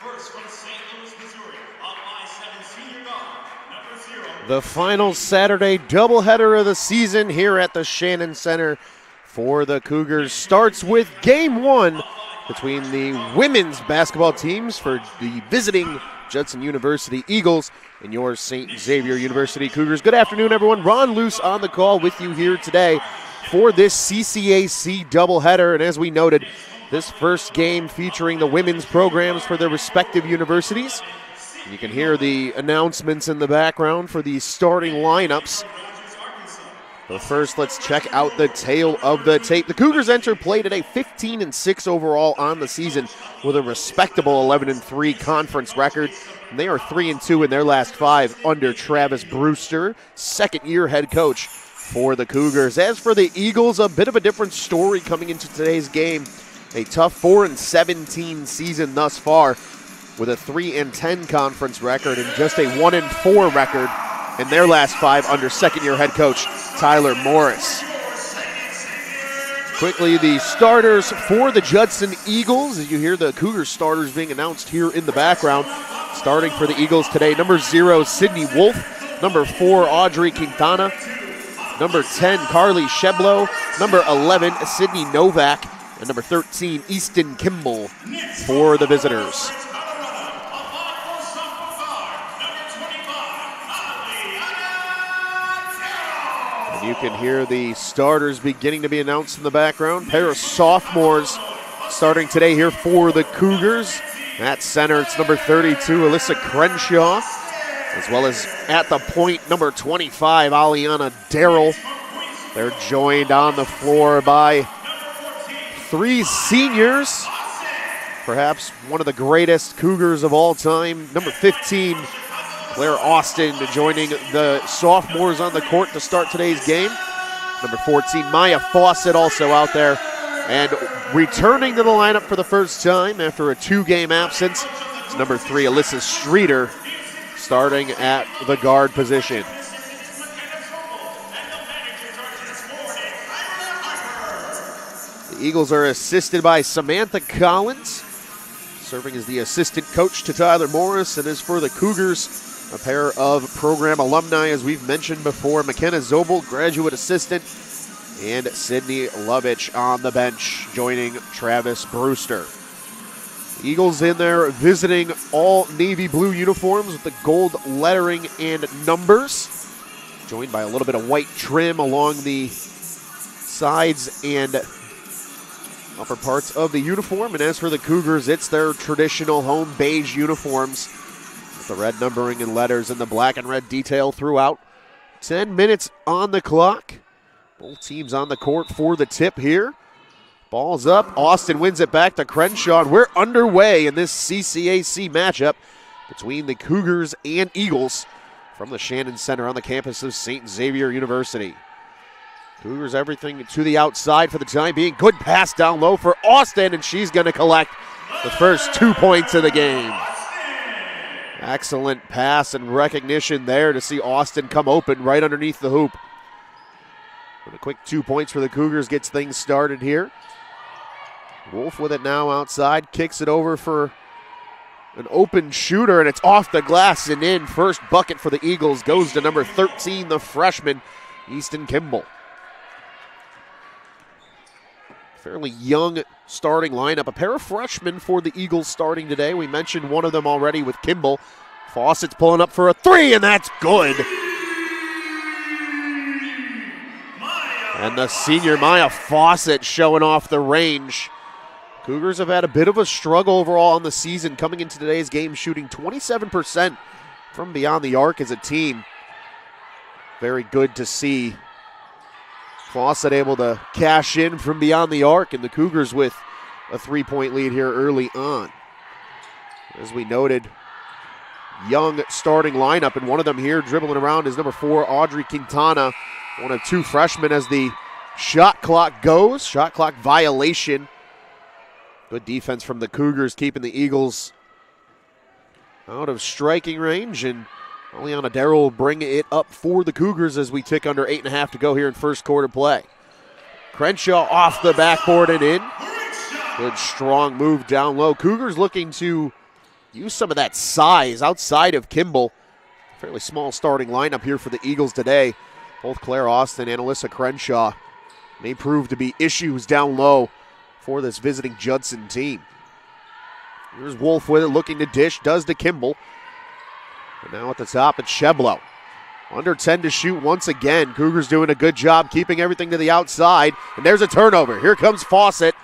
First from St. Louis, Missouri, up by 7, senior guard, number 0. The final Saturday doubleheader of the season here at the Shannon Center for the Cougars starts with game one between the women's basketball teams for the visiting Judson University Eagles and your St. Xavier University Cougars. Good afternoon, everyone. Ron Luce on the call with you here today for this CCAC doubleheader. And as we noted, this first game featuring the women's programs for their respective universities. You can hear the announcements in the background for the starting lineups. But first, let's check out the tail of the tape. The Cougars enter play today 15-6 overall on the season with a respectable 11-3 conference record. And they are 3-2 in their last 5 under Travis Brewster, second-year head coach for the Cougars. As for the Eagles, a bit of a different story coming into today's game. A tough 4-17 season thus far with a 3-10 conference record and just a 1-4 record in their last 5 under second-year head coach Tyler Morris. Quickly, the starters for the Judson Eagles, as you hear the Cougars starters being announced here in the background. Starting for the Eagles today, number 0, Sydney Wolf, number 4, Audrey Quintana, number 10, Carly Sheblow, number 11, Sydney Novak, and number 13, Easton Kimball for the visitors. And you can hear the starters beginning to be announced in the background. Pair of sophomores starting today here for the Cougars. At center, it's number 32, Alyssa Crenshaw, as well as at the point, number 25, Aliana Darrell. They're joined on the floor by 3 seniors, perhaps one of the greatest Cougars of all time. Number 15, Claire Austin, joining the sophomores on the court to start today's game. Number 14, Maya Fawcett, also out there. And returning to the lineup for the first time after a 2-game absence, it's number 3, Alyssa Streeter, starting at the guard position. The Eagles are assisted by Samantha Collins, serving as the assistant coach to Tyler Morris. And as for the Cougars, a pair of program alumni, as we've mentioned before, McKenna Zobel, graduate assistant, and Sydney Lovich on the bench, joining Travis Brewster. The Eagles in there visiting all navy blue uniforms with the gold lettering and numbers, joined by a little bit of white trim along the sides and upper parts of the uniform. And as for the Cougars, it's their traditional home beige uniforms with the red numbering and letters and the black and red detail throughout. 10 minutes on the clock. Both teams on the court for the tip here. Ball's up. Austin wins it back to Crenshaw. And we're underway in this CCAC matchup between the Cougars and Eagles from the Shannon Center on the campus of St. Xavier University. Cougars everything to the outside for the time being. Good pass down low for Austin, and she's going to collect the first 2 points of the game. Excellent pass and recognition there to see Austin come open right underneath the hoop. And a quick 2 points for the Cougars gets things started here. Wolf with it now outside, kicks it over for an open shooter, and it's off the glass and in. First bucket for the Eagles goes to number 13, the freshman, Easton Kimball. Fairly young starting lineup. A pair of freshmen for the Eagles starting today. We mentioned one of them already with Kimball. Fawcett's pulling up for a 3, and that's good. And the senior Maya Fawcett showing off the range. Cougars have had a bit of a struggle overall on the season, coming into today's game shooting 27% from beyond the arc as a team. Very good to see Fawcett able to cash in from beyond the arc, and the Cougars with a 3-point lead here early on. As we noted, young starting lineup, and one of them here dribbling around is number 4, Audrey Quintana, one of 2 freshmen as the shot clock goes. Shot clock violation. Good defense from the Cougars, keeping the Eagles out of striking range, and Aliana Darrell will bring it up for the Cougars as we tick under 8.5 to go here in first quarter play. Crenshaw off the backboard and in. Good strong move down low. Cougars looking to use some of that size outside of Kimball. Fairly small starting lineup here for the Eagles today. Both Claire Austin and Alyssa Crenshaw may prove to be issues down low for this visiting Judson team. Here's Wolf with it, looking to dish, does to Kimball. And now at the top, it's Sheblo. Under 10 to shoot once again. Cougars doing a good job keeping everything to the outside. And there's a turnover. Here comes Fawcett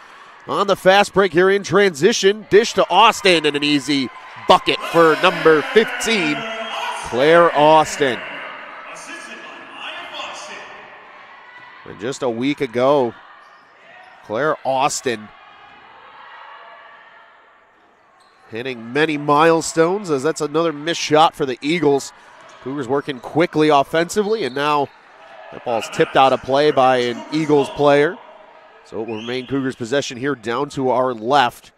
on the fast break here in transition. Dish to Austin and an easy bucket for number 15, Claire Austin. And just a week ago, Claire Austin hitting many milestones, as that's another missed shot for the Eagles. Cougars working quickly offensively, and now that ball's tipped out of play by an Eagles player. So it will remain Cougars' possession here down to our left.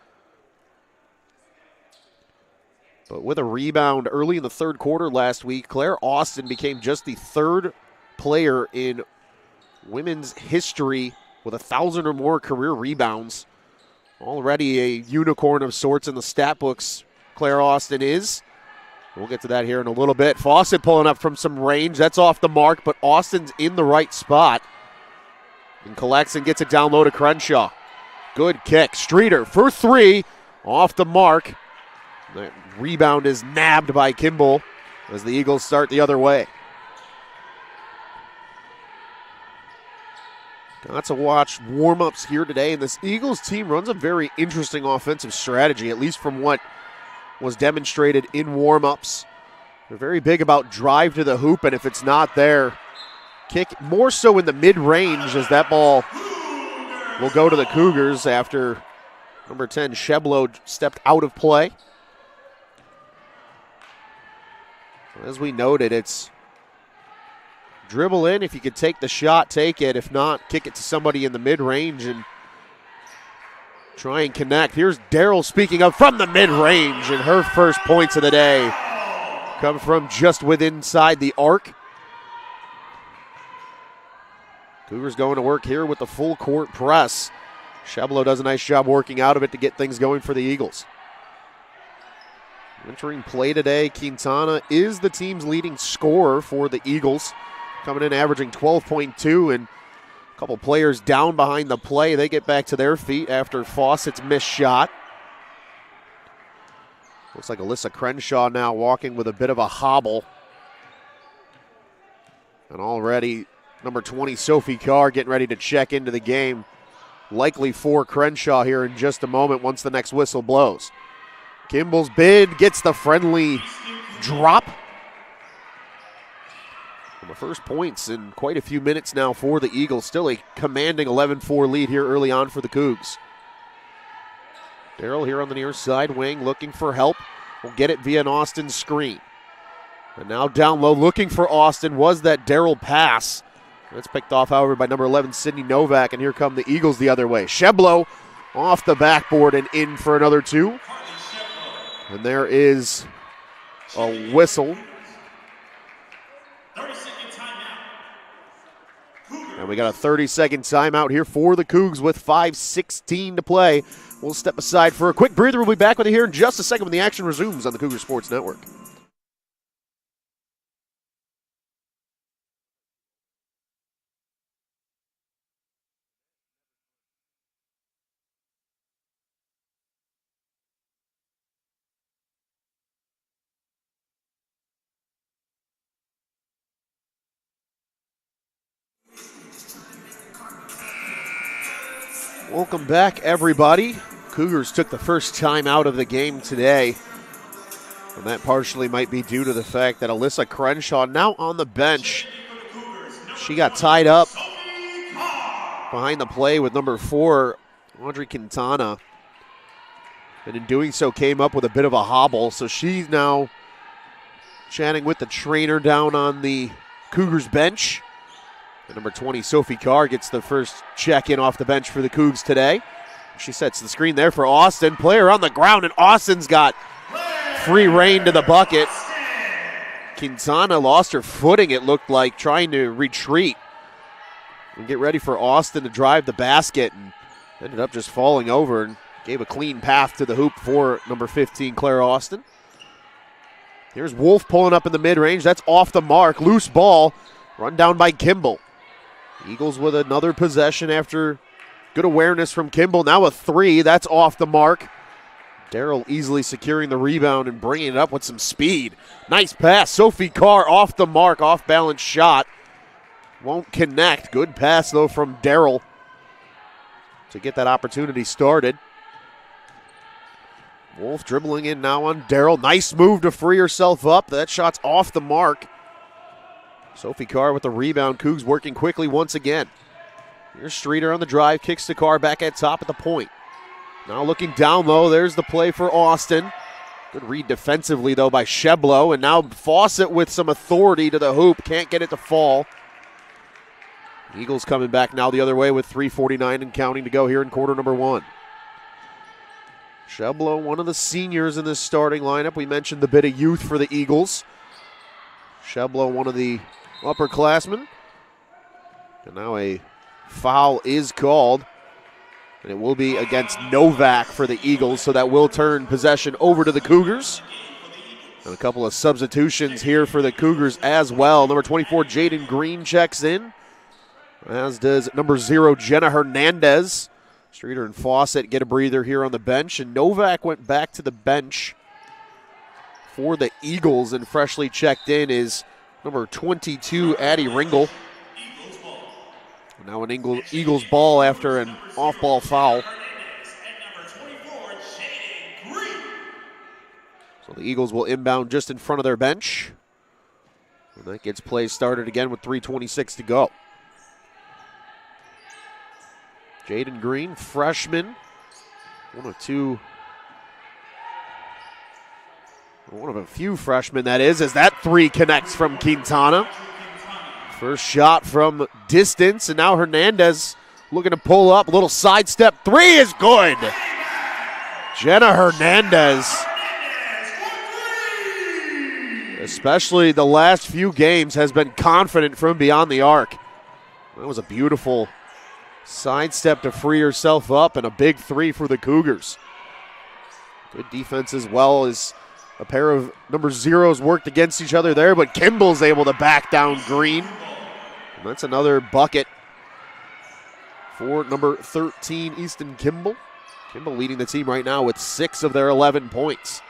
But with a rebound early in the third quarter last week, Claire Austin became just the third player in women's history with 1,000 or more career rebounds. Already a unicorn of sorts in the stat books, Claire Austin is. We'll get to that here in a little bit. Fawcett pulling up from some range. That's off the mark, but Austin's in the right spot. And collects and gets it down low to Crenshaw. Good kick. Streeter for three. Off the mark. That rebound is nabbed by Kimball as the Eagles start the other way. Got to watch warm-ups here today, and this Eagles team runs a very interesting offensive strategy, at least from what was demonstrated in warm-ups. They're very big about drive to the hoop, and if it's not there, kick more so in the mid-range, as that ball will go to the Cougars after number 10, Sheblo, stepped out of play. As we noted, it's dribble in. If you could take the shot, take it. If not, kick it to somebody in the mid-range and try and connect. Here's Darrell speaking of from the mid-range, and her first points of the day come from just within inside the arc. Cougars going to work here with the full court press. Sheblo does a nice job working out of it to get things going for the Eagles. Entering play today, Quintana is the team's leading scorer for the Eagles, coming in averaging 12.2, and a couple players down behind the play. They get back to their feet after Fawcett's missed shot. Looks like Alyssa Crenshaw now walking with a bit of a hobble. And already number 20, Sophie Carr, getting ready to check into the game. Likely for Crenshaw here in just a moment once the next whistle blows. Kimball's bid gets the friendly drop. And the first points in quite a few minutes now for the Eagles. Still a commanding 11-4 lead here early on for the Cougs. Darrell here on the near side wing looking for help. Will get it via an Austin screen. And now down low looking for Austin was that Darrell pass. That's picked off, however, by number 11, Sydney Novak, and here come the Eagles the other way. Sheblo off the backboard and in for another two. And there is a whistle. And we got a 30-second timeout here for the Cougs with 5:16 to play. We'll step aside for a quick breather. We'll be back with you here in just a second when the action resumes on the Cougar Sports Network. Welcome back, everybody. Cougars took the first time out of the game today. And that partially might be due to the fact that Alyssa Crenshaw now on the bench. She got tied up behind the play with number 4, Audrey Quintana. And in doing so came up with a bit of a hobble. So she's now chatting with the trainer down on the Cougars bench. And number 20, Sophie Carr, gets the first check-in off the bench for the Cougs today. She sets the screen there for Austin. Player on the ground, and Austin's got free reign to the bucket. Quintana lost her footing, it looked like, trying to retreat and get ready for Austin to drive the basket, and ended up just falling over and Gave a clean path to the hoop for number 15, Claire Austin. Here's Wolf pulling up in the mid-range. That's off the mark. Loose ball. Run down by Kimball. Eagles with another possession after good awareness from Kimball. Now a three. That's off the mark. Darrell easily securing the rebound and bringing it up with some speed. Nice pass. Sophie Carr off the mark. Off-balance shot. Won't connect. Good pass, though, from Darrell to get that opportunity started. Wolf dribbling in now on Darrell. Nice move to free herself up. That shot's off the mark. Sophie Carr with the rebound. Cougs working quickly once again. Here's Streeter on the drive. Kicks to Carr back at top at the point. Now looking down low. There's the play for Austin. Good read defensively, though, by Sheblo. And now Fawcett with some authority to the hoop. Can't get it to fall. Eagles coming back now the other way with 3:49 and counting to go here in quarter number one. Sheblo, one of the seniors in this starting lineup. We mentioned the bit of youth for the Eagles. Sheblo, one of the upperclassmen. And now a foul is called. And it will be against Novak for the Eagles, so that will turn possession over to the Cougars. And a couple of substitutions here for the Cougars as well. Number 24, Jaden Green checks in, as does number 0, Jenna Hernandez. Streeter and Fawcett get a breather here on the bench, and Novak went back to the bench for the Eagles, and freshly checked in is number 22, Addie Ringel. Now an Eagles ball after an off-ball foul. So the Eagles will inbound just in front of their bench. And that gets play started again with 3:26 to go. Jaden Green, freshman. One of a few freshmen, that is, as that three connects from Quintana. First shot from distance, and now Hernandez looking to pull up. A little sidestep. Three is good. Jenna Hernandez, especially the last few games, has been confident from beyond the arc. That was a beautiful sidestep to free herself up, and a big three for the Cougars. Good defense as well, as a pair of number 0s worked against each other there, but Kimball's able to back down Green. And that's another bucket for number 13, Easton Kimball. Kimball leading the team right now with 6 of their 11 points.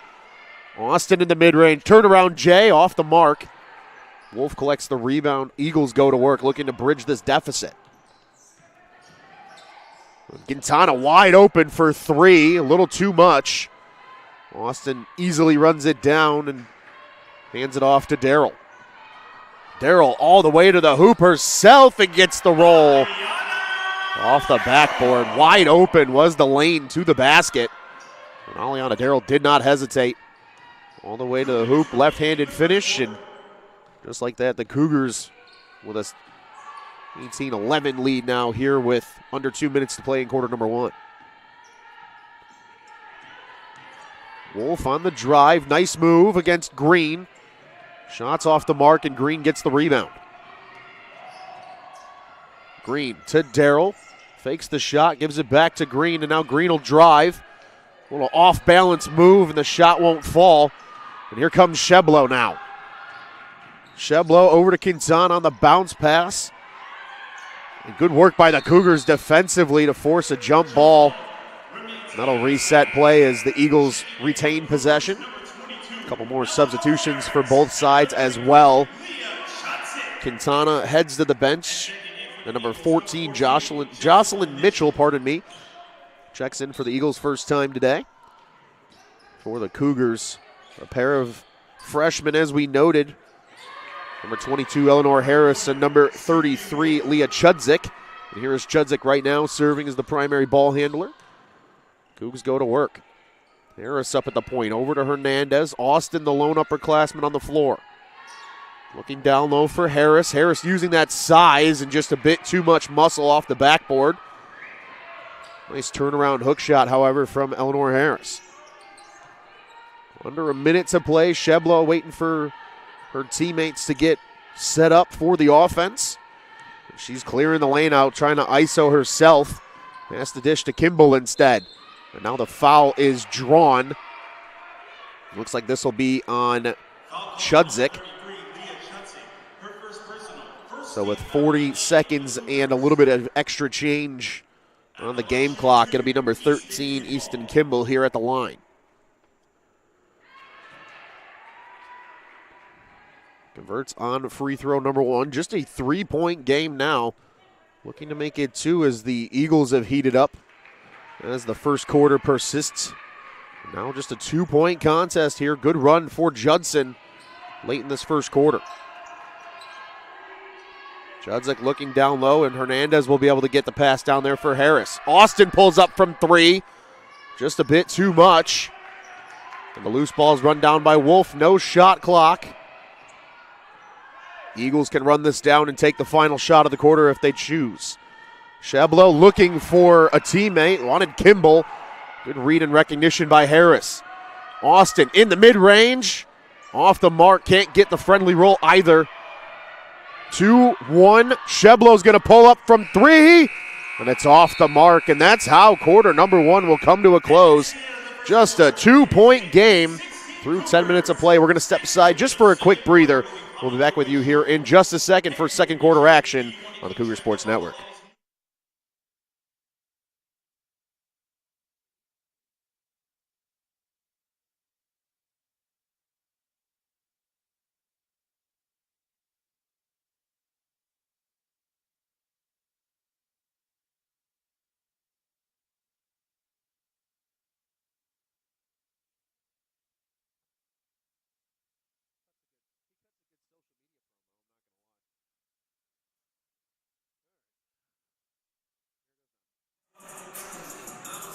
Austin in the mid-range. Turnaround Jay off the mark. Wolf collects the rebound. Eagles go to work looking to bridge this deficit. Quintana wide open for three. A little too much. Austin easily runs it down and hands it off to Darrell. Darrell all the way to the hoop herself and gets the roll. Off the backboard. Wide open was the lane to the basket. And Aliana Darrell did not hesitate. All the way to the hoop. Left-handed finish. And just like that, the Cougars with a 18-11 lead now here with under 2 minutes to play in quarter number one. Wolf on the drive. Nice move against Green. Shots off the mark, and Green gets the rebound. Green to Darrell. Fakes the shot, gives it back to Green, and now Green will drive. A little off-balance move, and the shot won't fall. And here comes Sheblo now. Sheblo over to Quintana on the bounce pass. And good work by the Cougars defensively to force a jump ball. That'll reset play as the Eagles retain possession. A couple more substitutions for both sides as well. Quintana heads to the bench. And number 14, Jocelyn Mitchell, checks in for the Eagles' first time today. For the Cougars, a pair of freshmen, as we noted. Number 22, Eleanor Harris, and number 33, Leah Chudzik. And here is Chudzik right now serving as the primary ball handler. Cougs go to work. Harris up at the point, over to Hernandez. Austin, the lone upperclassman, on the floor. Looking down low for Harris. Harris using that size and just a bit too much muscle off the backboard. Nice turnaround hook shot, however, from Eleanor Harris. Under a minute to play. Sheblo waiting for her teammates to get set up for the offense. She's clearing the lane out, trying to ISO herself. Has to dish to Kimball instead. And now the foul is drawn. Looks like this will be on Judson. So with 40 seconds and a little bit of extra change on the game clock, it'll be number 13, Easton Kimball, here at the line. Converts on free throw number one. Just a 3-point game now. Looking to make it two as the Eagles have heated up as the first quarter persists. Now just a 2-point contest here. Good run for Judson late in this first quarter. Judson looking down low, and Hernandez will be able to get the pass down there for Harris. Austin pulls up from three. Just a bit too much. And the loose ball is run down by Wolf. No shot clock. Eagles can run this down and take the final shot of the quarter if they choose. Chablo looking for a teammate. Wanted Kimball. Good read and recognition by Harris. Austin in the mid-range. Off the mark. Can't get the friendly roll either. 2-1. Chablo's going to pull up from three. And it's off the mark. And that's how quarter number one will come to a close. Just a 2-point game through 10 minutes of play. We're going to step aside just for a quick breather. We'll be back with you here in just a second for second quarter action on the Cougar Sports Network.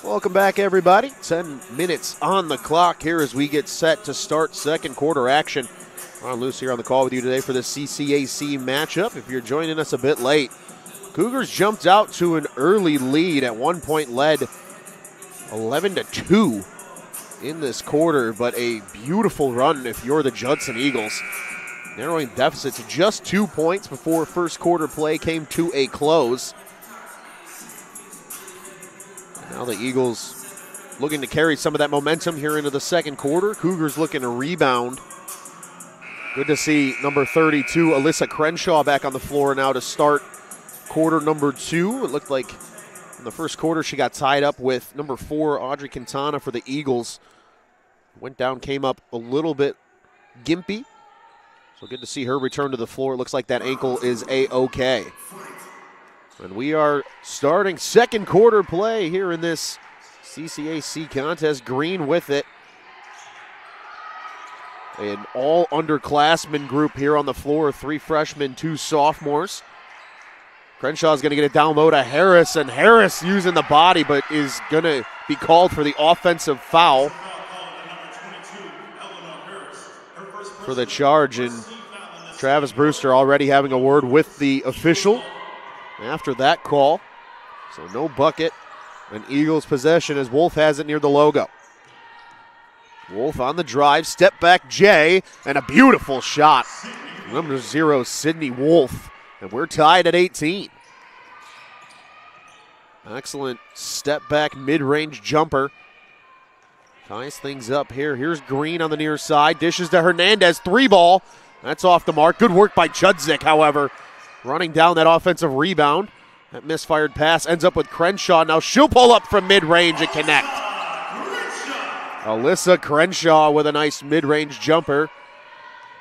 Welcome back, everybody. 10 minutes on the clock here as we get set to start second quarter action. Ron Luce here on the call with you today for the CCAC matchup. If you're joining us a bit late, Cougars jumped out to an early lead at 1 point, led 11-2 in this quarter, but a beautiful run if you're the Judson Eagles. Narrowing deficit to just 2 points before first quarter play came to a close. Now the Eagles looking to carry some of that momentum here into the second quarter. Cougars looking to rebound. Good to see number 32, Alyssa Crenshaw, back on the floor now to start quarter number two. It looked like in the first quarter she got tied up with number 4, Audrey Quintana for the Eagles. Went down, came up a little bit gimpy. So good to see her return to the floor. It looks like that ankle is A-okay. And we are starting second quarter play here in this CCAC contest. Green with it. An all underclassmen group here on the floor. 3 freshmen, 2 sophomores. Crenshaw's going to get it down low to Harris, and Harris using the body, but is going to be called for the offensive foul for the charge. And Travis Brewster already having a word with the official after that call. So no bucket. An Eagles possession as Wolf has it near the logo. Wolf on the drive, step back Jay, and a beautiful shot. Number 0, Sydney Wolf. And we're tied at 18. Excellent step back mid-range jumper. Ties things up here. Here's Green on the near side. Dishes to Hernandez. 3-ball. That's off the mark. Good work by Judzik, however. Running down that offensive rebound. That misfired pass ends up with Crenshaw. Now she'll pull up from mid-range and connect. Alyssa Crenshaw with a nice mid-range jumper.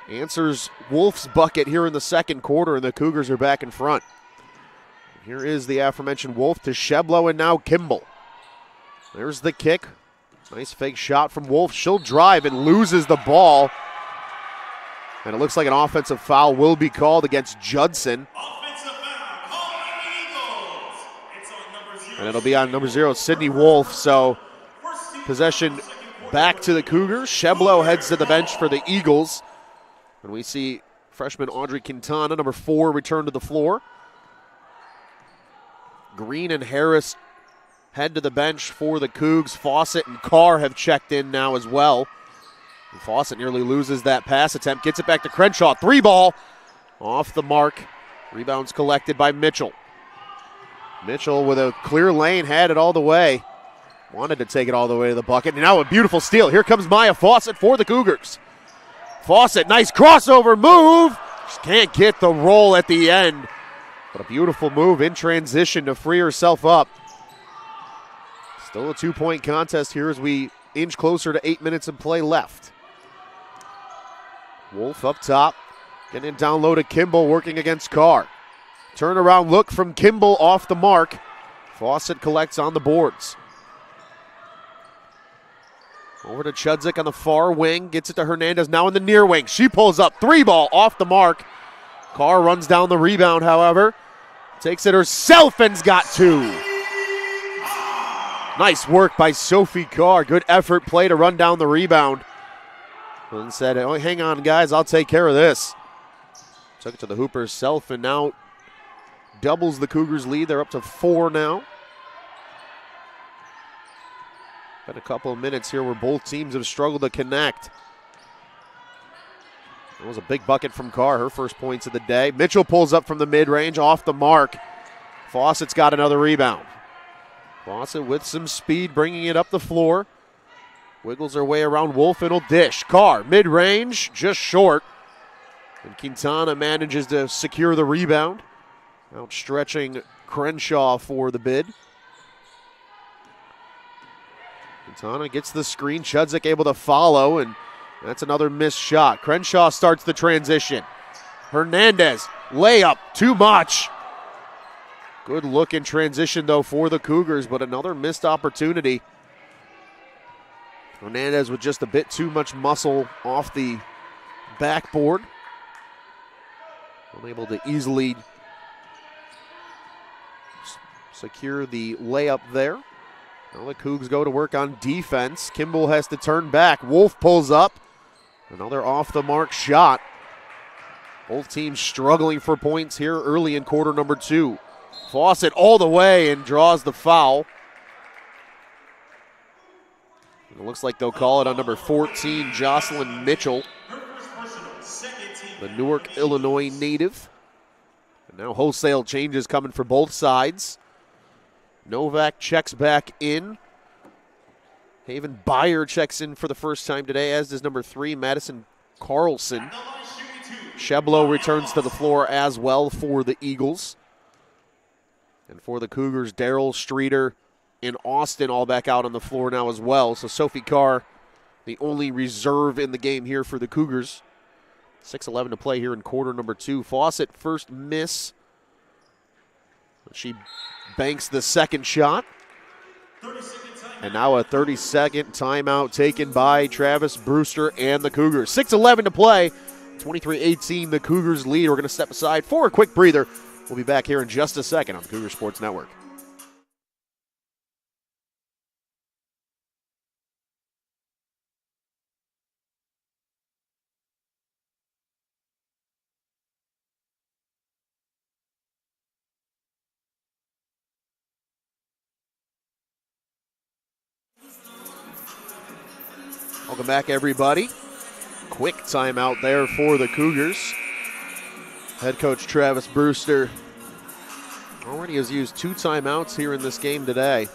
Answers Wolf's bucket here in the second quarter, and the Cougars are back in front. Here is the aforementioned Wolf to Chablo and now Kimball. There's the kick. Nice fake shot from Wolf. She'll drive and loses the ball. And it looks like an offensive foul will be called against Judson. Offensive foul called on the Eagles. It's on number 0. And it'll be on number 0, Sydney Wolf. So possession back to the Cougars. Chablo heads to the bench for the Eagles. And we see freshman Audrey Quintana, number 4, return to the floor. Green and Harris head to the bench for the Cougs. Fawcett and Carr have checked in now as well. And Fawcett nearly loses that pass attempt. Gets it back to Crenshaw. 3-ball. Off the mark. Rebounds collected by Mitchell. Mitchell with a clear lane, had it all the way. Wanted to take it all the way to the bucket. And now a beautiful steal. Here comes Maya Fawcett for the Cougars. Fawcett, nice crossover move. Just can't get the roll at the end. But a beautiful move in transition to free herself up. Still a 2-point contest here as we inch closer to 8 minutes of play left. Wolf up top. Getting it down low to Kimball, working against Carr. Turnaround look from Kimball off the mark. Fawcett collects on the boards. Over to Chudzik on the far wing. Gets it to Hernandez now in the near wing. She pulls up. 3-ball off the mark. Carr runs down the rebound, however. Takes it herself and's got 2. Nice work by Sophie Carr. Good effort play to run down the rebound. And said, oh, hang on, guys. I'll take care of this. Took it to the hoop herself and now doubles the Cougars' lead. They're up to 4 now. Been a couple of minutes here where both teams have struggled to connect. That was a big bucket from Carr, her first points of the day. Mitchell pulls up from the mid-range, off the mark. Fawcett's got another rebound. Fawcett with some speed, bringing it up the floor. Wiggles her way around Wolf and will dish. Carr, mid-range, just short. And Quintana manages to secure the rebound. Outstretching Crenshaw for the bid. Quintana gets the screen. Chudzik able to follow, and that's another missed shot. Crenshaw starts the transition. Hernandez, layup, too much. Good look in transition, though, for the Cougars, but another missed opportunity. Hernandez with just a bit too much muscle off the backboard. Unable to easily secure the layup there. Now the Cougs go to work on defense. Kimball has to turn back. Wolf pulls up. Another off-the-mark shot. Both teams struggling for points here early in quarter number 2. Fawcett all the way and draws the foul. And it looks like they'll call it on number 14, Jocelyn Mitchell, the Newark, Illinois native. And now wholesale changes coming for both sides. Novak checks back in. Haven Byer checks in for the first time today, as does number 3, Madison Carlson. Sheblo returns to the floor as well for the Eagles. And for the Cougars, Darryl Streeter and Austin all back out on the floor now as well. So Sophie Carr, the only reserve in the game here for the Cougars. 6:11 to play here in quarter number 2. Fawcett first miss. She banks the second shot. And now a 30-second timeout taken by Travis Brewster and the Cougars. 6:11 to play. 23-18 the Cougars lead. We're going to step aside for a quick breather. We'll be back here in just a second on the Cougar Sports Network. Welcome back, everybody. Quick timeout there for the Cougars. Head coach Travis Brewster already has used 2 timeouts here in this game today.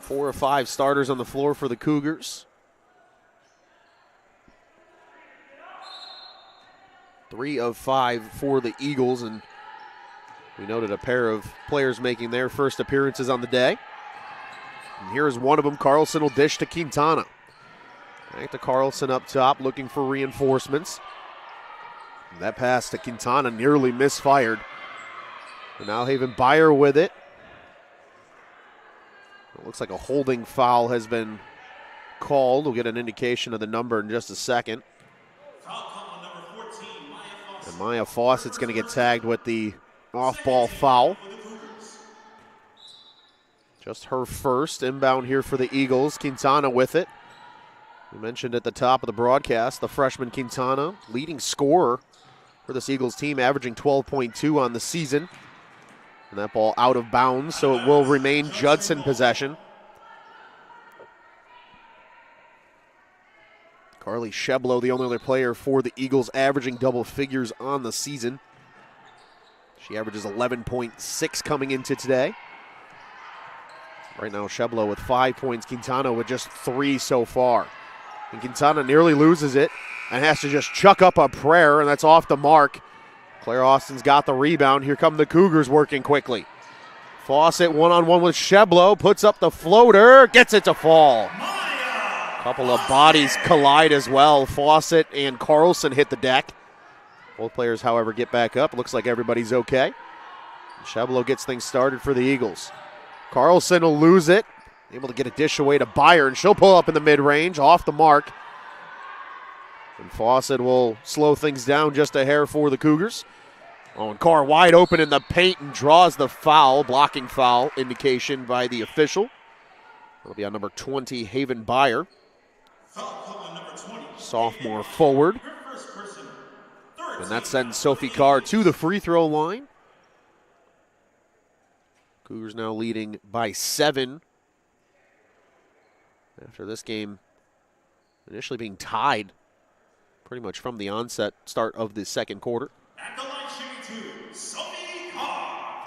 4 of 5 starters on the floor for the Cougars. 3 of 5 for the Eagles, and we noted a pair of players making their first appearances on the day. And here's one of them. Carlson will dish to Quintana. Back to Carlson up top, looking for reinforcements. And that pass to Quintana nearly misfired. And now Haven Byer with it. It looks like a holding foul has been called. We'll get an indication of the number in just a second. And Maya Fawcett's going to get tagged with the off-ball foul. Just her first. Inbound here for the Eagles. Quintana with it. We mentioned at the top of the broadcast, the freshman Quintana, leading scorer for this Eagles team, averaging 12.2 on the season. And that ball out of bounds, so it will remain Judson possession. Carly Sheblo, the only other player for the Eagles, averaging double figures on the season. She averages 11.6 coming into today. Right now, Sheblo with 5 points, Quintana with just 3 so far. And Quintana nearly loses it and has to just chuck up a prayer, and that's off the mark. Claire Austin's got the rebound. Here come the Cougars working quickly. Fawcett one-on-one with Sheblo, puts up the floater, gets it to fall. A couple of bodies collide as well. Fawcett and Carlson hit the deck. Both players, however, get back up. It looks like everybody's okay. Sheblo gets things started for the Eagles. Carlson will lose it. Able to get a dish away to Byron. She'll pull up in the mid-range, off the mark. And Fawcett will slow things down just a hair for the Cougars. Oh, and Carr wide open in the paint and draws the foul, blocking foul indication by the official. That'll be on number 20, Haven Byer. Sophomore forward. And that sends Sophie Carr to the free throw line. Cougars now leading by 7. After this game initially being tied pretty much from the onset start of the second quarter. At the line shooting 2, Sophie Carr.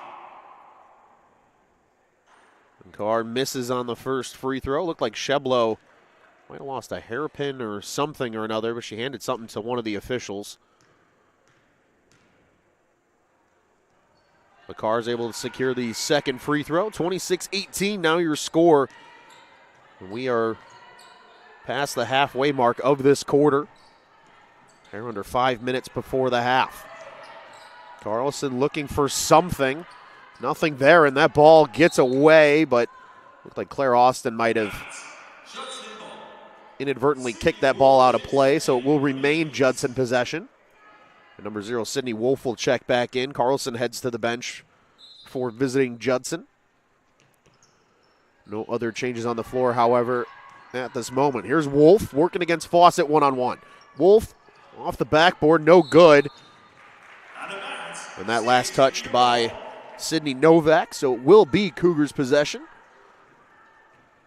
And Carr misses on the first free throw. Looked like Sheblo might have lost a hairpin or something or another, but she handed something to one of the officials. But Carr's able to secure the second free throw. 26-18 now your score. We are past the halfway mark of this quarter. They're under 5 minutes before the half. Carlson looking for something. Nothing there, and that ball gets away, but looked like Claire Austin might have inadvertently kicked that ball out of play, so it will remain Judson possession. And number 0, Sydney Wolf will check back in. Carlson heads to the bench for visiting Judson. No other changes on the floor, however, at this moment. Here's Wolf working against Fawcett one-on-one. Wolf off the backboard, no good. And that last touched by Sydney Novak, so it will be Cougars' possession.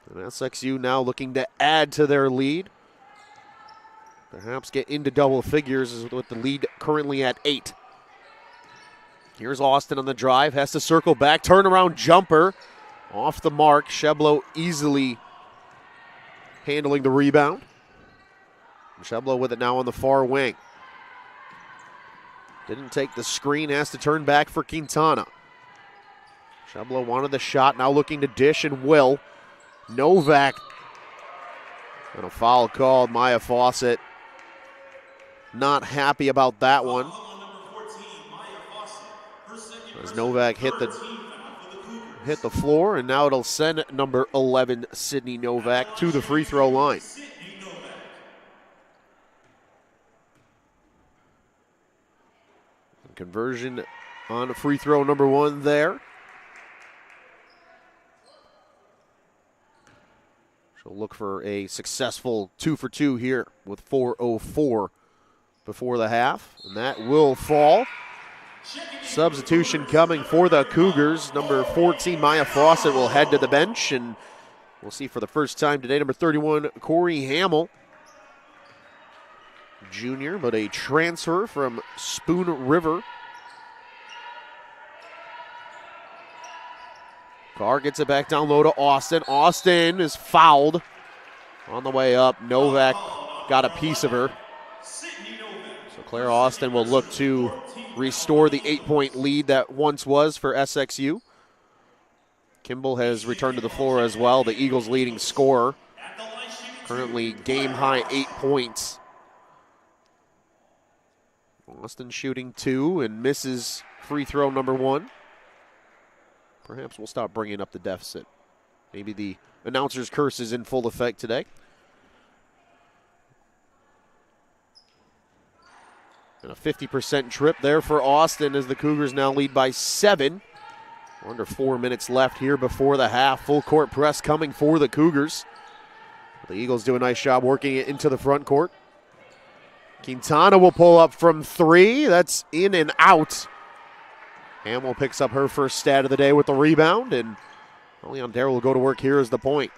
And SXU now looking to add to their lead. Perhaps get into double figures with the lead currently at 8. Here's Austin on the drive, has to circle back, turnaround jumper. Off the mark, Sheblo easily handling the rebound. Sheblo with it now on the far wing. Didn't take the screen, has to turn back for Quintana. Sheblo wanted the shot, now looking to dish and will. Novak, and a foul called. Maya Fawcett not happy about that one. As Novak hit the floor, and now it'll send number 11, Sydney Novak, to the free throw line. Conversion on free throw number 1 there. She'll look for a successful 2 for 2 here with 4:04 before the half, and that will fall. Substitution coming for the Cougars. Number 14, Maya Fawcett, will head to the bench, and we'll see for the first time today, number 31, Corey Hamill, junior, but a transfer from Spoon River. Carr gets it back down low to Austin. Austin is fouled on the way up. Novak got a piece of her. So Claire Austin will look to restore the 8-point lead that once was for SXU. Kimball has returned to the floor as well, the Eagles' leading scorer. Currently game-high 8 points. Austin shooting 2 and misses free throw number 1. Perhaps we'll stop bringing up the deficit. Maybe the announcer's curse is in full effect today. And a 50% trip there for Austin as the Cougars now lead by 7. We're under 4 minutes left here before the half. Full court press coming for the Cougars. The Eagles do a nice job working it into the front court. Quintana will pull up from 3. That's in and out. Hamill picks up her first stat of the day with the rebound, and Leon Darrow will go to work here as the point.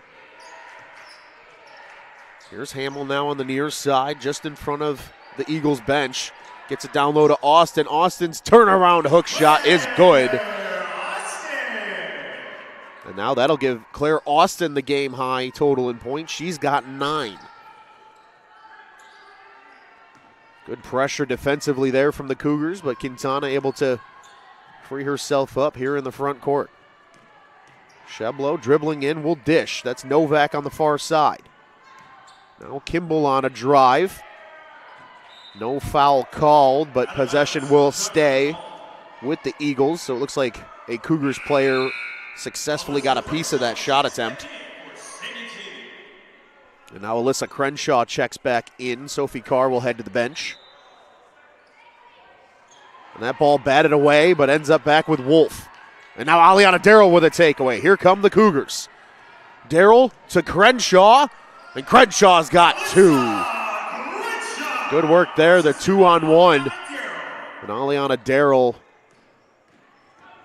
Here's Hamill now on the near side, just in front of the Eagles bench. Gets it down low to Austin. Austin's turnaround hook shot is good. And now that'll give Claire Austin the game high total in points. She's got 9. Good pressure defensively there from the Cougars, but Quintana able to free herself up here in the front court. Sheblo dribbling in, will dish. That's Novak on the far side. Now Kimball on a drive. No foul called, but possession will stay with the Eagles. So it looks like a Cougars player successfully got a piece of that shot attempt. And now Alyssa Crenshaw checks back in. Sophie Carr will head to the bench. And that ball batted away, but ends up back with Wolf. And now Aliana Darrell with a takeaway. Here come the Cougars. Darrell to Crenshaw, and Crenshaw's got 2. Good work there, the 2-on-1. And Aliana Darrell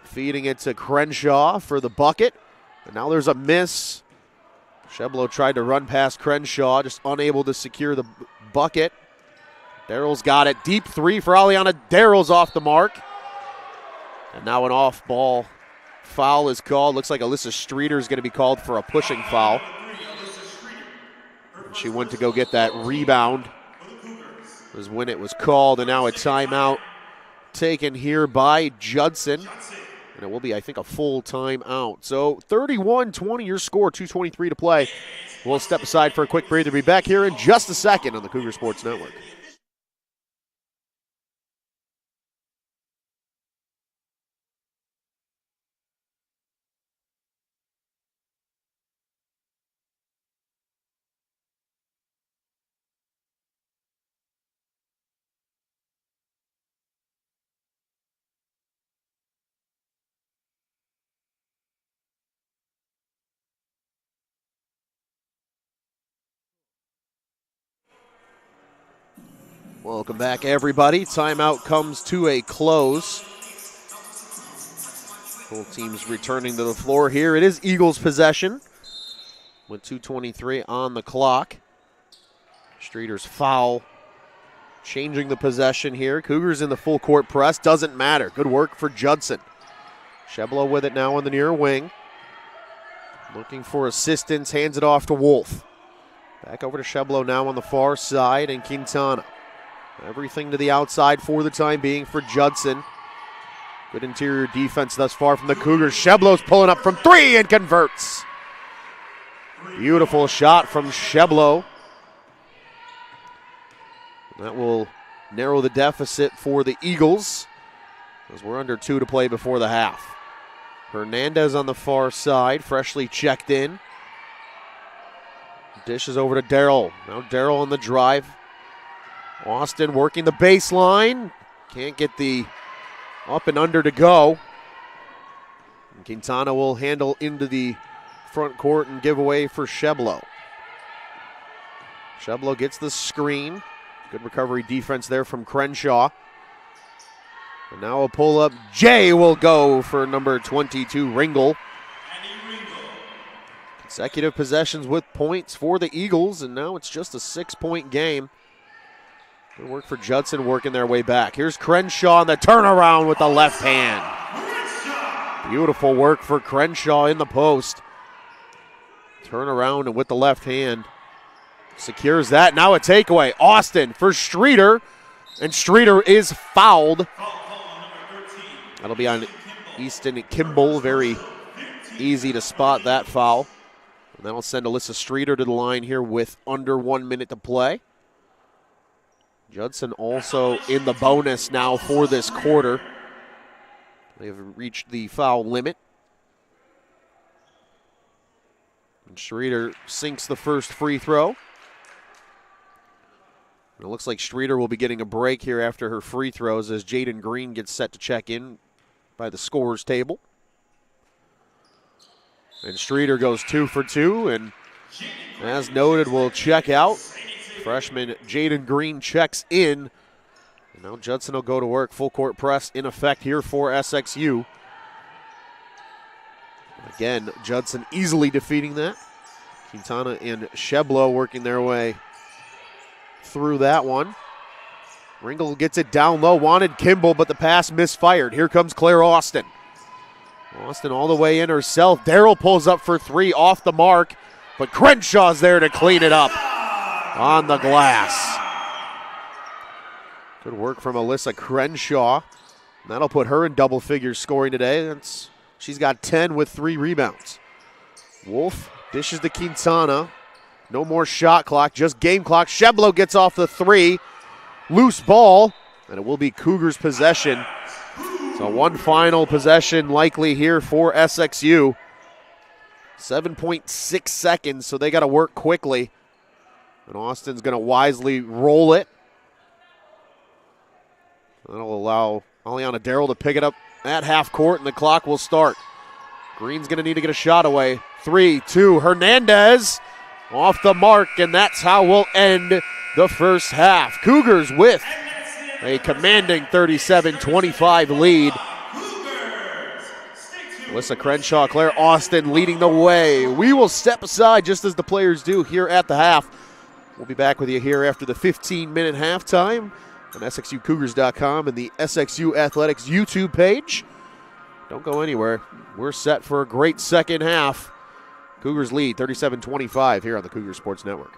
feeding it to Crenshaw for the bucket. And now there's a miss. Sheblo tried to run past Crenshaw, just unable to secure the bucket. Darrell's got it. Deep 3 for Aliana. Darrell's off the mark. And now an off-ball foul is called. Looks like Alyssa Streeter is going to be called for a pushing foul. She went to go get that rebound. Was when it was called, and now a timeout taken here by Judson. And it will be, I think, a full timeout. So 31-20 your score, 2:23 to play. We'll step aside for a quick breather. Be back here in just a second on the Cougar Sports Network. Welcome back, everybody. Timeout comes to a close. Both teams returning to the floor here. It is Eagles' possession with 2:23 on the clock. Streeter's foul changing the possession here. Cougars in the full court press. Doesn't matter. Good work for Judson. Sheblo with it now on the near wing. Looking for assistance. Hands it off to Wolf. Back over to Sheblo now on the far side, and Quintana. Everything to the outside for the time being for Judson. Good interior defense thus far from the Cougars. Sheblo's pulling up from 3 and converts. Beautiful shot from Sheblo. That will narrow the deficit for the Eagles, as we're under 2 to play before the half. Hernandez on the far side, freshly checked in. Dishes over to Darrell. Now Darrell on the drive. Austin working the baseline. Can't get the up and under to go. And Quintana will handle into the front court and give away for Sheblo. Sheblo gets the screen. Good recovery defense there from Crenshaw. And now a pull-up. Jay will go for number 22, Ringel. Consecutive possessions with points for the Eagles, and now it's just a 6-point game. Good work for Judson working their way back. Here's Crenshaw on the turnaround with the left hand. Beautiful work for Crenshaw in the post. Turn around and with the left hand. Secures that. Now a takeaway. Austin for Streeter. And Streeter is fouled. That'll be on Easton Kimball. Very easy to spot that foul. And that'll send Alyssa Streeter to the line here with under 1 minute to play. Judson also in the bonus now for this quarter. They have reached the foul limit. And Streeter sinks the first free throw. And it looks like Streeter will be getting a break here after her free throws as Jaden Green gets set to check in by the scorer's table. And Streeter goes 2 for 2, and as noted, will check out. Freshman Jaden Green checks in. And now Judson will go to work. Full court press in effect here for SXU. Again, Judson easily defeating that. Quintana and Sheblo working their way through that one. Ringel gets it down low. Wanted Kimball, but the pass misfired. Here comes Claire Austin. Austin all the way in herself. Darrell pulls up for three off the mark, but Crenshaw's there to clean it up on the glass. Good work from Alyssa Crenshaw. That'll put her in double figures scoring today. She's got 10 with 3 rebounds. Wolf dishes to Quintana. No more shot clock, just game clock. Sheblo gets off the three. Loose ball, and it will be Cougars' possession. So one final possession likely here for SXU. 7.6 seconds, so they got to work quickly. And Austin's going to wisely roll it. That'll allow Aliana Darrell to pick it up at half court, and the clock will start. Green's going to need to get a shot away. 3-2, Hernandez off the mark, and that's how we'll end the first half. Cougars with a commanding 37-25 lead. Alyssa Crenshaw, Claire Austin leading the way. We will step aside just as the players do here at the half. We'll be back with you here after the 15-minute halftime on SXUCougars.com and the SXU Athletics YouTube page. Don't go anywhere. We're set for a great second half. Cougars lead 37-25 here on the Cougar Sports Network.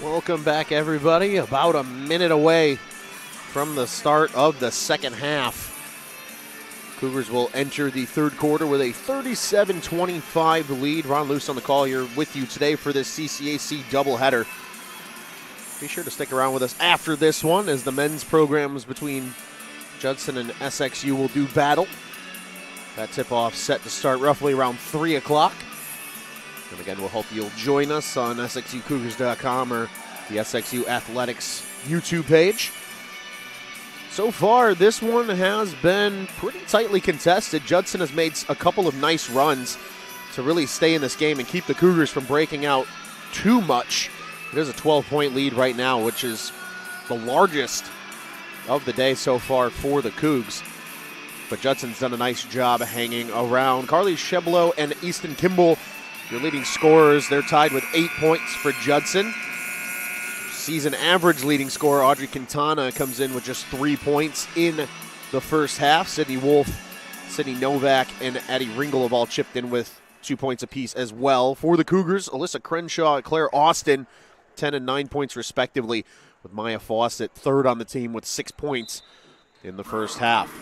Welcome back, everybody. About a minute away from the start of the second half. Cougars will enter the third quarter with a 37-25 lead. Ron Luce on the call here with you today for this CCAC doubleheader. Be sure to stick around with us after this one as the men's programs between Judson and SXU will do battle. That tip-off set to start roughly around 3 o'clock. And again, we'll hope you'll join us on SXUCougars.com or the SXU Athletics YouTube page. So far, this one has been pretty tightly contested. Judson has made a couple of nice runs to really stay in this game and keep the Cougars from breaking out too much. It is a 12-point lead right now, which is the largest of the day so far for the Cougs. But Judson's done a nice job hanging around. Carly Sheblo and Easton Kimball, your leading scorers. They're tied with 8 points for Judson. Season average leading scorer Audrey Quintana comes in with just 3 points in the first half. Sydney Wolf, Sydney Novak, and Addie Ringel have all chipped in with 2 points apiece as well. For the Cougars, Alyssa Crenshaw and Claire Austin, 10 and 9 points respectively, with Maya Fawcett third on the team with 6 points in the first half.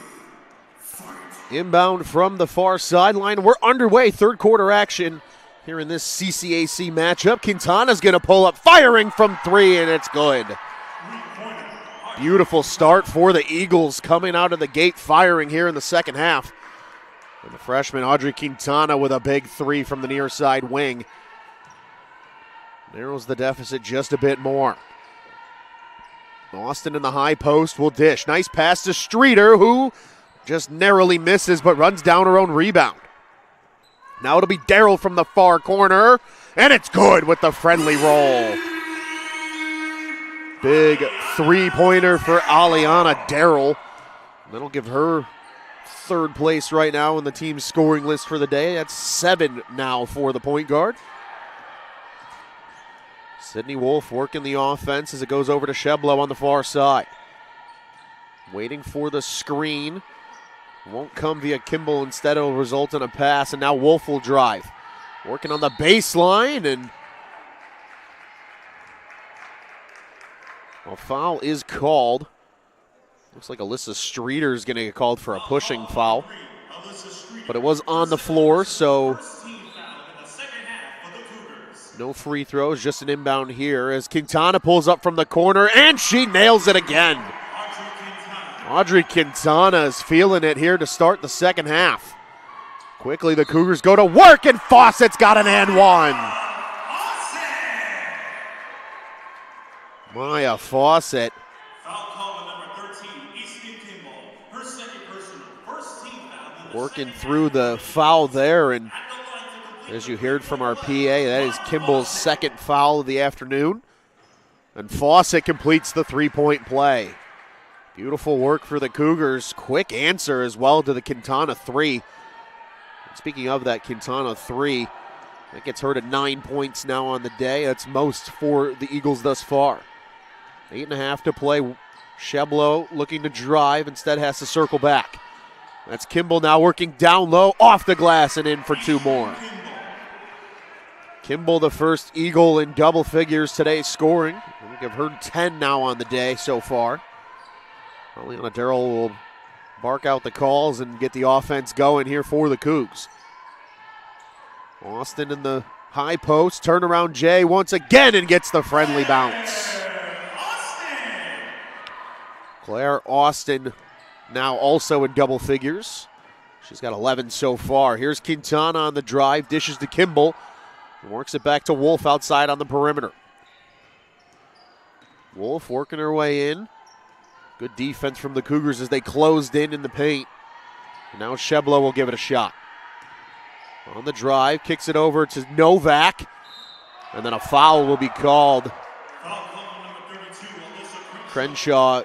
Inbound from the far sideline. We're underway, third quarter action here in this CCAC matchup. Quintana's going to pull up, firing from 3, and it's good. Beautiful start for the Eagles coming out of the gate firing here in the second half. And the freshman Audrey Quintana with a big 3 from the near side wing. Narrows the deficit just a bit more. Austin in the high post will dish. Nice pass to Streeter, who just narrowly misses but runs down her own rebound. Now it'll be Darrell from the far corner, and it's good with the friendly roll. Big three-pointer for Aliana Darrell. That'll give her third place right now in the team's scoring list for the day. That's 7 now for the point guard. Sydney Wolf working the offense as it goes over to Sheblo on the far side. Waiting for the screen. Won't come via Kimball. Instead, it'll result in a pass, and now Wolf will drive. Working on the baseline, and a foul is called. Looks like Alyssa Streeter is going to get called for a pushing foul. But it was on the floor, so no free throws, just an inbound here as Quintana pulls up from the corner, and she nails it again. Audrey Quintana is feeling it here to start the second half. Quickly, the Cougars go to work, and Fawcett's got an and one. Maya Fawcett. Working through the foul there, and as you heard from our PA, that is Kimball's second foul of the afternoon. And Fawcett completes the three-point play. Beautiful work for the Cougars. Quick answer as well to the Quintana 3. And speaking of that Quintana 3, that gets her to 9 points now on the day. That's most for the Eagles thus far. 8.5 to play. Sheblo looking to drive, instead has to circle back. That's Kimball now working down low, off the glass, and in for 2 more. Kimball, the first Eagle in double figures today scoring. I think I've heard 10 now on the day so far. Aliana Darrell will bark out the calls and get the offense going here for the Cougs. Austin in the high post, turnaround Jay once again and gets the friendly bounce. Claire Austin now also in double figures. She's got 11 so far. Here's Quintana on the drive, dishes to Kimball. Works it back to Wolf outside on the perimeter. Wolf working her way in. Good defense from the Cougars as they closed in the paint. And now Sheblo will give it a shot. On the drive, kicks it over to Novak. And then a foul will be called. Crenshaw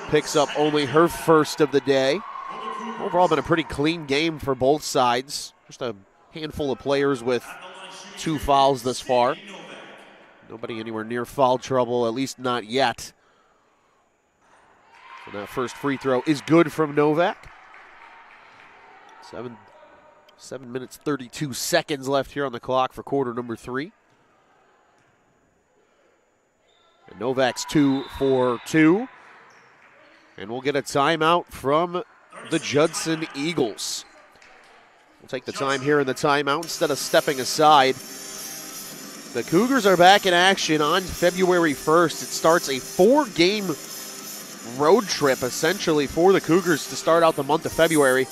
picks up only her first of the day. Overall, been a pretty clean game for both sides. Just a handful of players with 2 fouls thus far. Nobody anywhere near foul trouble, at least not yet. And that first free throw is good from Novak. 7 minutes, 32 seconds left here on the clock for quarter number 3. And Novak's 2 for 2. And we'll get a timeout from the Judson Eagles. We'll take the time here in the timeout instead of stepping aside. The Cougars are back in action on February 1st. It starts a 4-game road trip, essentially, for the Cougars to start out the month of February.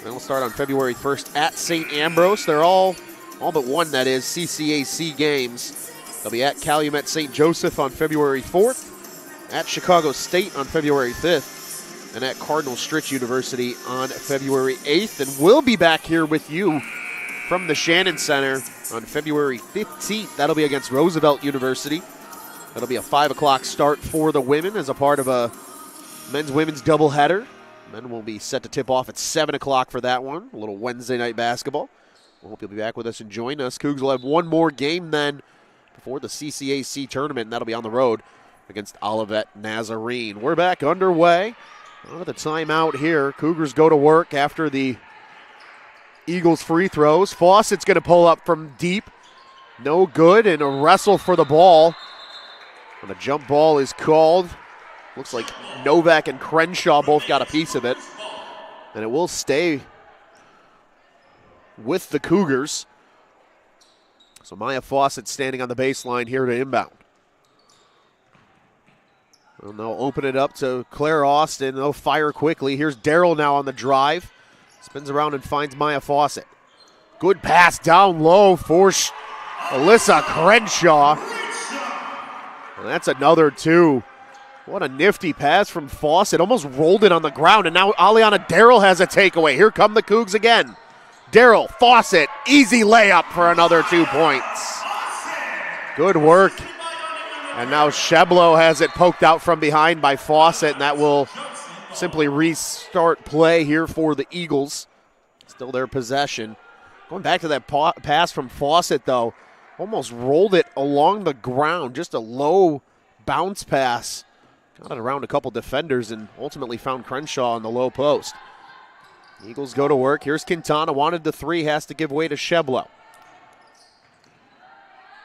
Then we'll start on February 1st at St. Ambrose. They're all but one, that is, CCAC games. They'll be at Calumet St. Joseph on February 4th, at Chicago State on February 5th, and at Cardinal Stritch University on February 8th. And we'll be back here with you from the Shannon Center on February 15th. That'll be against Roosevelt University. That'll be a 5 o'clock start for the women as a part of a men's-women's doubleheader. Men will be set to tip off at 7 o'clock for that one, a little Wednesday night basketball. We hope you'll be back with us and join us. Cougs will have one more game then before the CCAC tournament, and that'll be on the road against Olivet Nazarene. We're back underway. Out of the timeout here, Cougars go to work after the Eagles free throws. Fawcett's going to pull up from deep. No good, and a wrestle for the ball. And the jump ball is called. Looks like Novak and Crenshaw both got a piece of it. And it will stay with the Cougars. So Maya Fawcett standing on the baseline here to inbound. And they'll open it up to Claire Austin. They'll fire quickly. Here's Darrell now on the drive. Spins around and finds Maya Fawcett. Good pass down low for Alyssa Crenshaw. And that's another two. What a nifty pass from Fawcett. Almost rolled it on the ground, and now Aliana Darrell has a takeaway. Here come the Cougs again. Darrell, Fawcett, easy layup for another 2 points. Good work. And now Sheblo has it poked out from behind by Fawcett, and that will simply restart play here for the Eagles. Still their possession. Going back to that pass from Fawcett, though, almost rolled it along the ground. Just a low bounce pass. Got it around a couple defenders and ultimately found Crenshaw on the low post. Eagles go to work. Here's Quintana. Wanted the three. Has to give way to Sheblo.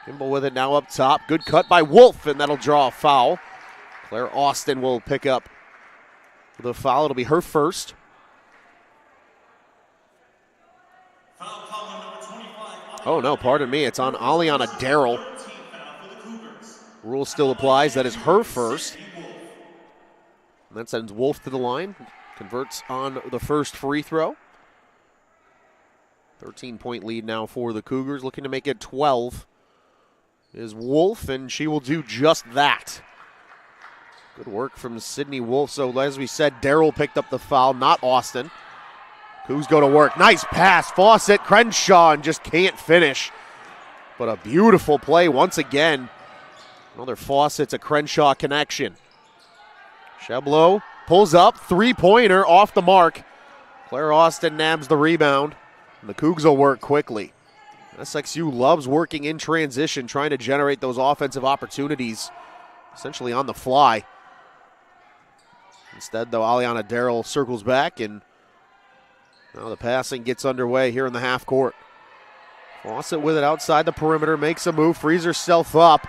Kimball with it now up top. Good cut by Wolf, and that'll draw a foul. Claire Austin will pick up the foul. It'll be her first. Oh, no, pardon me. It's on Aliana Darrell. Rule still applies. That is her first. And that sends Wolf to the line. Converts on the first free throw. 13-point lead now for the Cougars. Looking to make it 12 is Wolf, and she will do just that. Good work from Sydney Wolf. So as we said, Darrell picked up the foul, not Austin. Cougs go to work. Nice pass. Fawcett, Crenshaw, and just can't finish. But a beautiful play once again. Another Fawcett to Crenshaw connection. Sheblo pulls up. Three-pointer off the mark. Claire Austin nabs the rebound. And the Cougs will work quickly. SXU loves working in transition, trying to generate those offensive opportunities essentially on the fly. Instead, though, Aliana Darrell circles back, and now the passing gets underway here in the half court. Fawcett with it outside the perimeter, makes a move, frees herself up.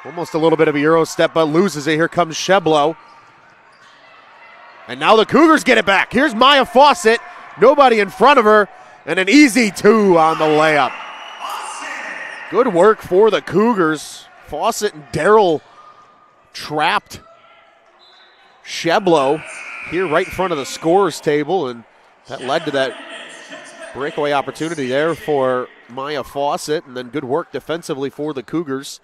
Almost a little bit of a Euro step, but loses it. Here comes Sheblo. And now the Cougars get it back. Here's Maya Fawcett, nobody in front of her, and an easy two on the layup. Good work for the Cougars. Fawcett and Darrell trapped Sheblo here right in front of the scorer's table, and that led to that breakaway opportunity there for Maya Fawcett, and then good work defensively for the Cougars.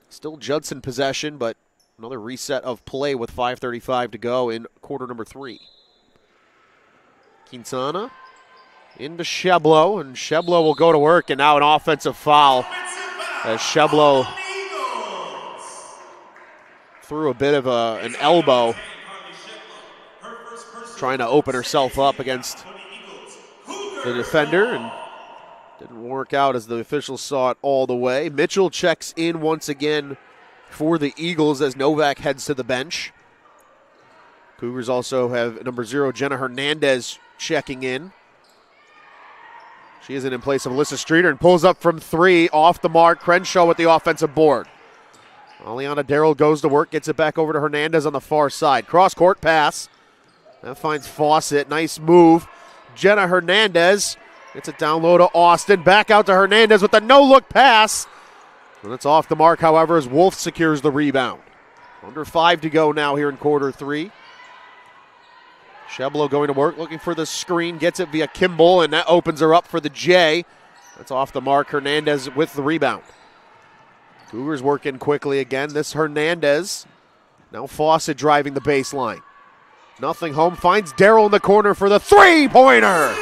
Still Judson possession, but another reset of play with 5:35 to go in quarter number 3. Quintana into Sheblo, and Sheblo will go to work, and now an offensive foul as Sheblo threw a bit of an elbow, trying to open herself up against the defender, and didn't work out as the officials saw it all the way. Mitchell checks in once again for the Eagles as Novak heads to the bench. Cougars also have number 0, Jenna Hernandez, checking in. She isn't in place of Alyssa Streeter and pulls up from 3 off the mark. Crenshaw with the offensive board. Aliana Darrell goes to work, gets it back over to Hernandez on the far side. Cross-court pass. That finds Fawcett. Nice move. Jenna Hernandez gets it down low to Austin. Back out to Hernandez with a no-look pass. And it's off the mark, however, as Wolf secures the rebound. Under 5 to go now here in quarter 3. Sheblo going to work, looking for the screen. Gets it via Kimball, and that opens her up for the J. That's off the mark. Hernandez with the rebound. Cougars working quickly again. This Hernandez. Now Fawcett driving the baseline. Nothing home. Finds Darrell in the corner for the three-pointer.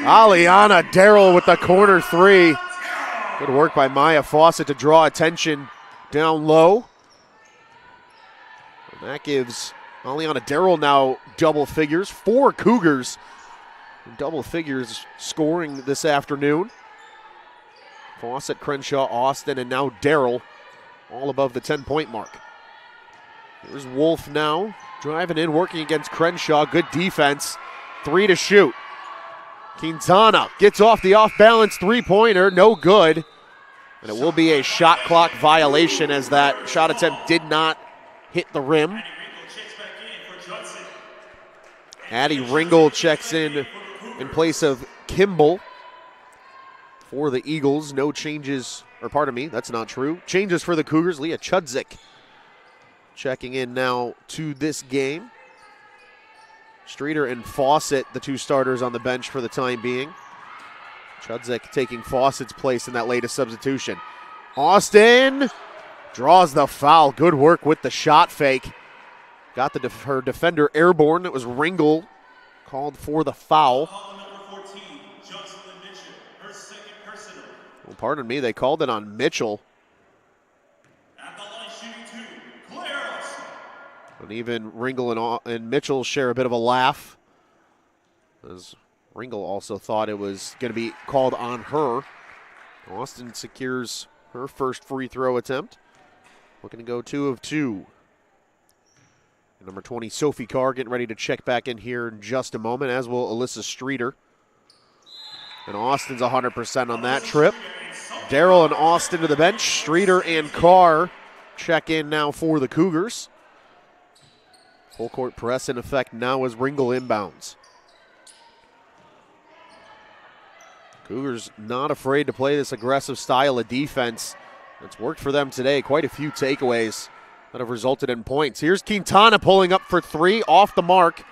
Aliana Darrell with the corner three. Good work by Maya Fawcett to draw attention down low. And that gives Aliana Darrell now double figures. 4 Cougars in double figures scoring this afternoon. Fawcett, Crenshaw, Austin, and now Darrell all above the 10-point mark. Here's Wolf now driving in, working against Crenshaw. Good defense. 3 to shoot. Quintana gets off the off-balance three-pointer. No good. And it will be a shot clock violation as that shot attempt did not hit the rim. Addie Ringel checks in place of Kimball for the Eagles. No changes, or pardon me, that's not true. Changes for the Cougars. Leah Chudzik checking in now to this game. Streeter and Fawcett, the 2 starters on the bench for the time being. Chudzik taking Fawcett's place in that latest substitution. Austin draws the foul. Good work with the shot fake. Got her defender airborne. It was Ringel called for the foul. Well, pardon me, they called it on Mitchell. And even Ringel and Mitchell share a bit of a laugh, as Ringel also thought it was going to be called on her. Austin secures her first free throw attempt. Looking to go 2 of 2. And number 20, Sophie Carr, getting ready to check back in here in just a moment, as will Alyssa Streeter. And Austin's 100% on that trip. Darrell and Austin to the bench. Streeter and Carr check in now for the Cougars. Full court press in effect now as Ringel inbounds. Cougars not afraid to play this aggressive style of defense. It's worked for them today. Quite a few takeaways that have resulted in points. Here's Quintana pulling up for 3, off the mark.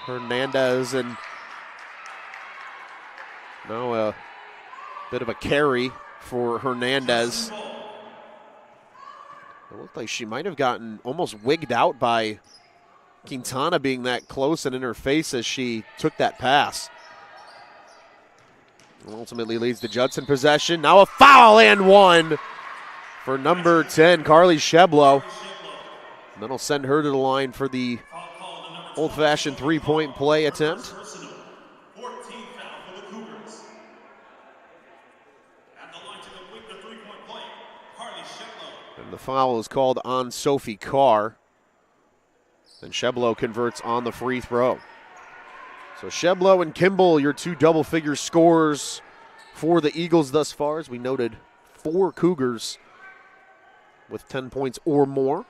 Hernandez, and now a bit of a carry for Hernandez. It looked like she might have gotten almost wigged out by Quintana being that close and in her face as she took that pass. And ultimately leads to Judson possession. Now a foul and 1 for number 10, Carly Sheblo. And that'll send her to the line for the old-fashioned three-point play attempt. And the foul is called on Sophie Carr. And Sheblo converts on the free throw. So Sheblo and Kimball, your 2 double-figure scorers for the Eagles thus far. As we noted, 4 Cougars with 10 points or more.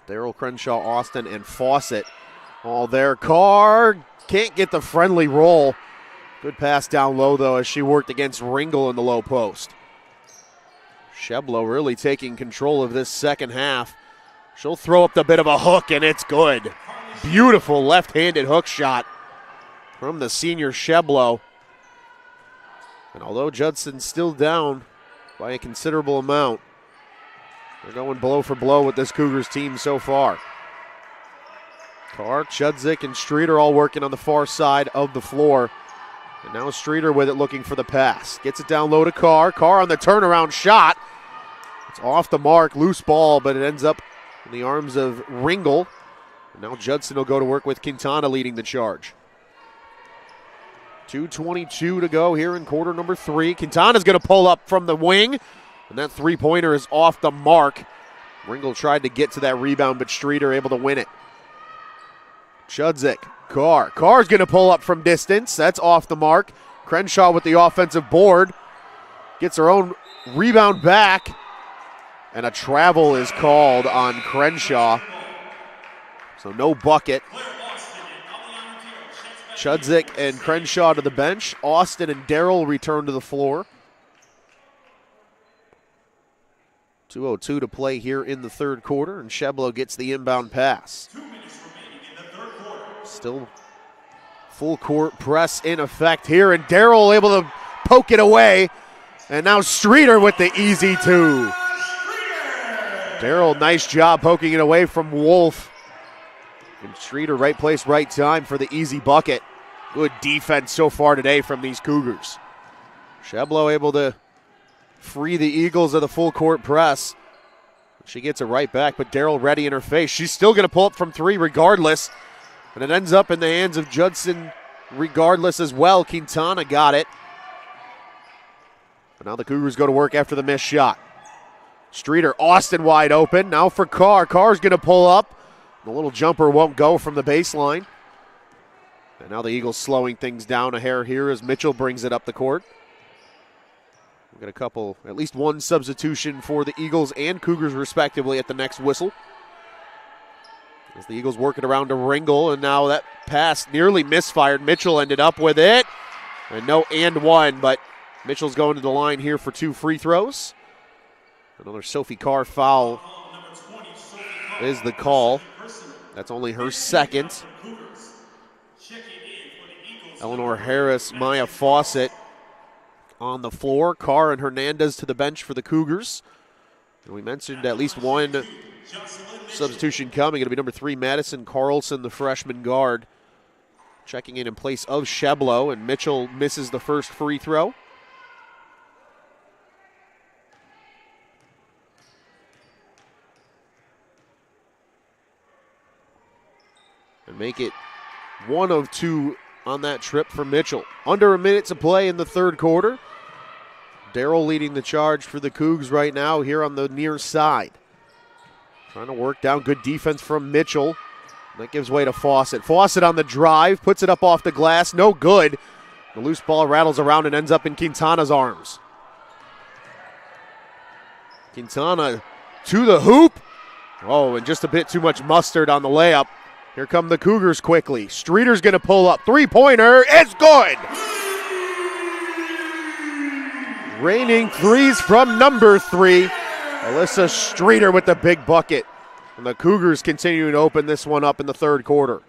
Darrell, Crenshaw, Austin, and Fawcett all there. Carr can't get the friendly roll. Good pass down low, though, as she worked against Ringel in the low post. Sheblo really taking control of this second half. She'll throw up the bit of a hook, and it's good. Beautiful left-handed hook shot from the senior Sheblo. And although Judson's still down by a considerable amount, they're going blow for blow with this Cougars team so far. Carr, Chudzik, and Streeter all working on the far side of the floor. And now Streeter with it, looking for the pass. Gets it down low to Carr. Carr on the turnaround shot. It's off the mark, loose ball, but it ends up in the arms of Ringel. And now Judson will go to work with Quintana leading the charge. 2:22 to go here in quarter number 3. Quintana's going to pull up from the wing, and that three-pointer is off the mark. Ringel tried to get to that rebound, but Streeter able to win it. Chudzik, Carr. Carr's going to pull up from distance. That's off the mark. Crenshaw with the offensive board. Gets her own rebound back, and a travel is called on Crenshaw. So no bucket. Judson and Crenshaw to the bench. Austin and Darrell return to the floor. 2:02 to play here in the third quarter, and Sheblo gets the inbound pass. 2 minutes remaining in the third quarter. Still full court press in effect here, and Darrell able to poke it away. And now Streeter with the easy two. Darrell, nice job poking it away from Wolf. And Streeter, right place, right time for the easy bucket. Good defense so far today from these Cougars. Sheblo able to free the Eagles of the full court press. She gets it right back, but Darrell ready in her face. She's still going to pull up from three regardless. And it ends up in the hands of Judson regardless as well. Quintana got it. But now the Cougars go to work after the missed shot. Streeter, Austin wide open. Now for Carr. Carr's going to pull up. The little jumper won't go from the baseline. And now the Eagles slowing things down a hair here as Mitchell brings it up the court. We've got a couple, at least one substitution for the Eagles and Cougars respectively at the next whistle. As the Eagles work it around to Ringel, and now that pass nearly misfired. Mitchell ended up with it. And no and one, but Mitchell's going to the line here for 2 free throws. Another Sophie Carr foul is the call. That's only her second. Eleanor Harris, Maya Fawcett on the floor. Carr and Hernandez to the bench for the Cougars. And we mentioned at least one substitution coming. It'll be number 3, Madison Carlson, the freshman guard, checking in place of Sheblo, and Mitchell misses the first free throw. And make it 1 of 2 on that trip for Mitchell. Under a minute to play in the third quarter. Darrell leading the charge for the Cougs right now here on the near side. Trying to work down, good defense from Mitchell. That gives way to Fawcett. Fawcett on the drive, puts it up off the glass, no good. The loose ball rattles around and ends up in Quintana's arms. Quintana to the hoop. Oh, and just a bit too much mustard on the layup. Here come the Cougars quickly. Streeter's going to pull up. Three-pointer. It's good. Raining threes from number 3. Alyssa Streeter with the big bucket. And the Cougars continuing to open this one up in the third quarter.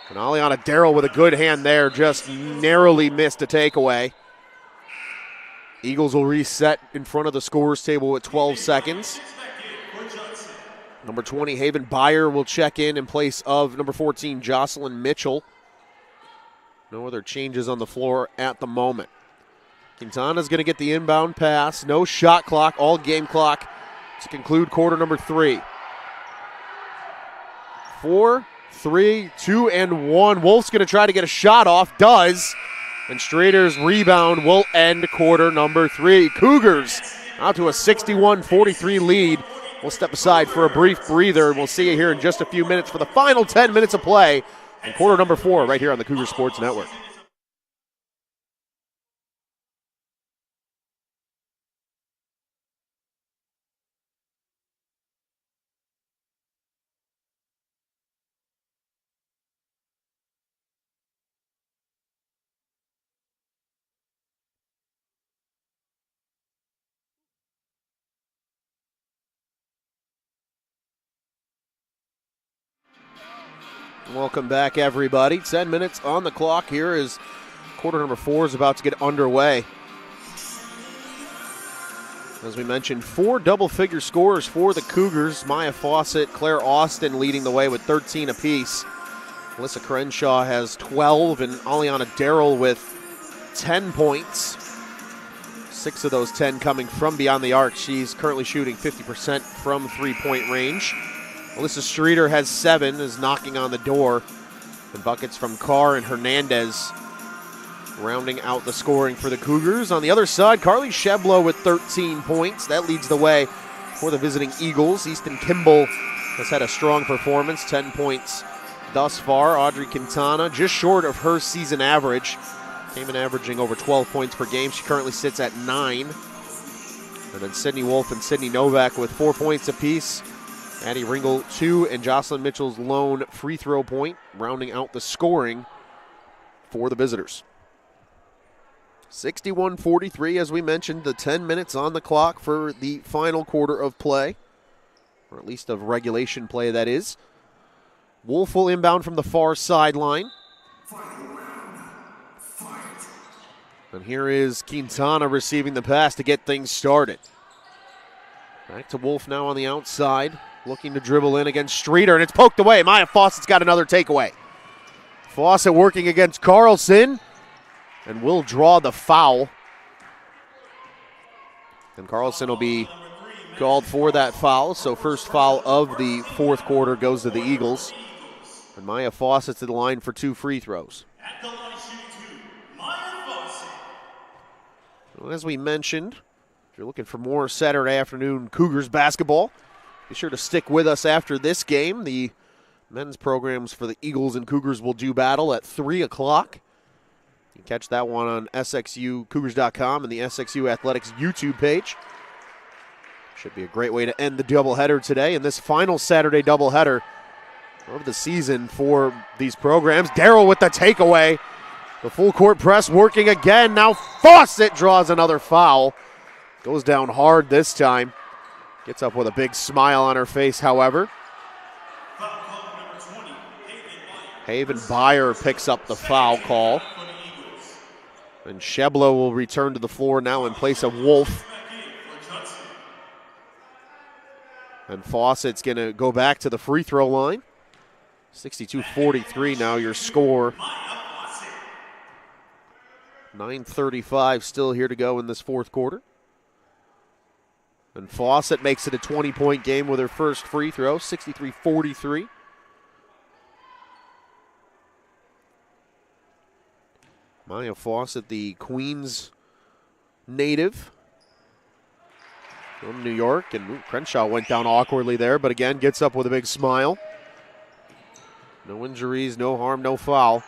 And Aliana Darrell with a good hand there. Just narrowly missed a takeaway. Eagles will reset in front of the scorers table with 12 seconds. Number 20, Haven Byer will check in place of number 14, Jocelyn Mitchell. No other changes on the floor at the moment. Quintana's going to get the inbound pass. No shot clock, all game clock to conclude quarter number 3. 4, 3, 2, and 1. Wolf's going to try to get a shot off. Does. And Streeter's rebound will end quarter number 3. Cougars out to a 61-43 lead. We'll step aside for a brief breather, and we'll see you here in just a few minutes for the final 10 minutes of play in quarter number 4 right here on the Cougar Sports Network. Welcome back, everybody. 10 minutes on the clock here as quarter number 4 is about to get underway. As we mentioned, 4 double-figure scorers for the Cougars. Maya Fawcett, Claire Austin leading the way with 13 apiece. Alyssa Crenshaw has 12, and Aliana Darrell with 10 points. 6 of those 10 coming from beyond the arc. She's currently shooting 50% from three-point range. Alyssa Streeter has 7, is knocking on the door. And buckets from Carr and Hernandez rounding out the scoring for the Cougars. On the other side, Carly Sheblo with 13 points. That leads the way for the visiting Eagles. Easton Kimball has had a strong performance, 10 points thus far. Audrey Quintana just short of her season average. Came in averaging over 12 points per game. She currently sits at 9. And then Sydney Wolf and Sydney Novak with 4 points apiece. Addie Ringel 2 and Jocelyn Mitchell's lone free throw point, rounding out the scoring for the visitors. 61-43, as we mentioned, the 10 minutes on the clock for the final quarter of play, or at least of regulation play, that is. Wolf will inbound from the far sideline. And here is Quintana receiving the pass to get things started. Back to Wolf now on the outside, looking to dribble in against Streeter, and it's poked away. Maya Fawcett's got another takeaway. Fawcett working against Carlson, and will draw the foul. And Carlson will be called for that foul, so first foul of the fourth quarter goes to the Eagles. And Maya Fawcett's to the line for 2 free throws. At the line shooting 2, Maya Fawcett. Well, as we mentioned, if you're looking for more Saturday afternoon Cougars basketball, be sure to stick with us after this game. The men's programs for the Eagles and Cougars will do battle at 3 o'clock. You can catch that one on SXUCougars.com and the SXU Athletics YouTube page. Should be a great way to end the doubleheader today. And this final Saturday doubleheader of the season for these programs. Darrell with the takeaway. The full court press working again. Now Fawcett draws another foul. Goes down hard this time. Gets up with a big smile on her face, however. Haven Byer picks up the foul call. And Sheblo will return to the floor now in place of Wolf. And Fawcett's going to go back to the free throw line. 62-43 now your score. 9:35 still here to go in this fourth quarter. And Fawcett makes it a 20-point game with her first free throw, 63-43. Maya Fawcett, the Queens native from New York. And Crenshaw went down awkwardly there, but again gets up with a big smile. No injuries, no harm, no foul.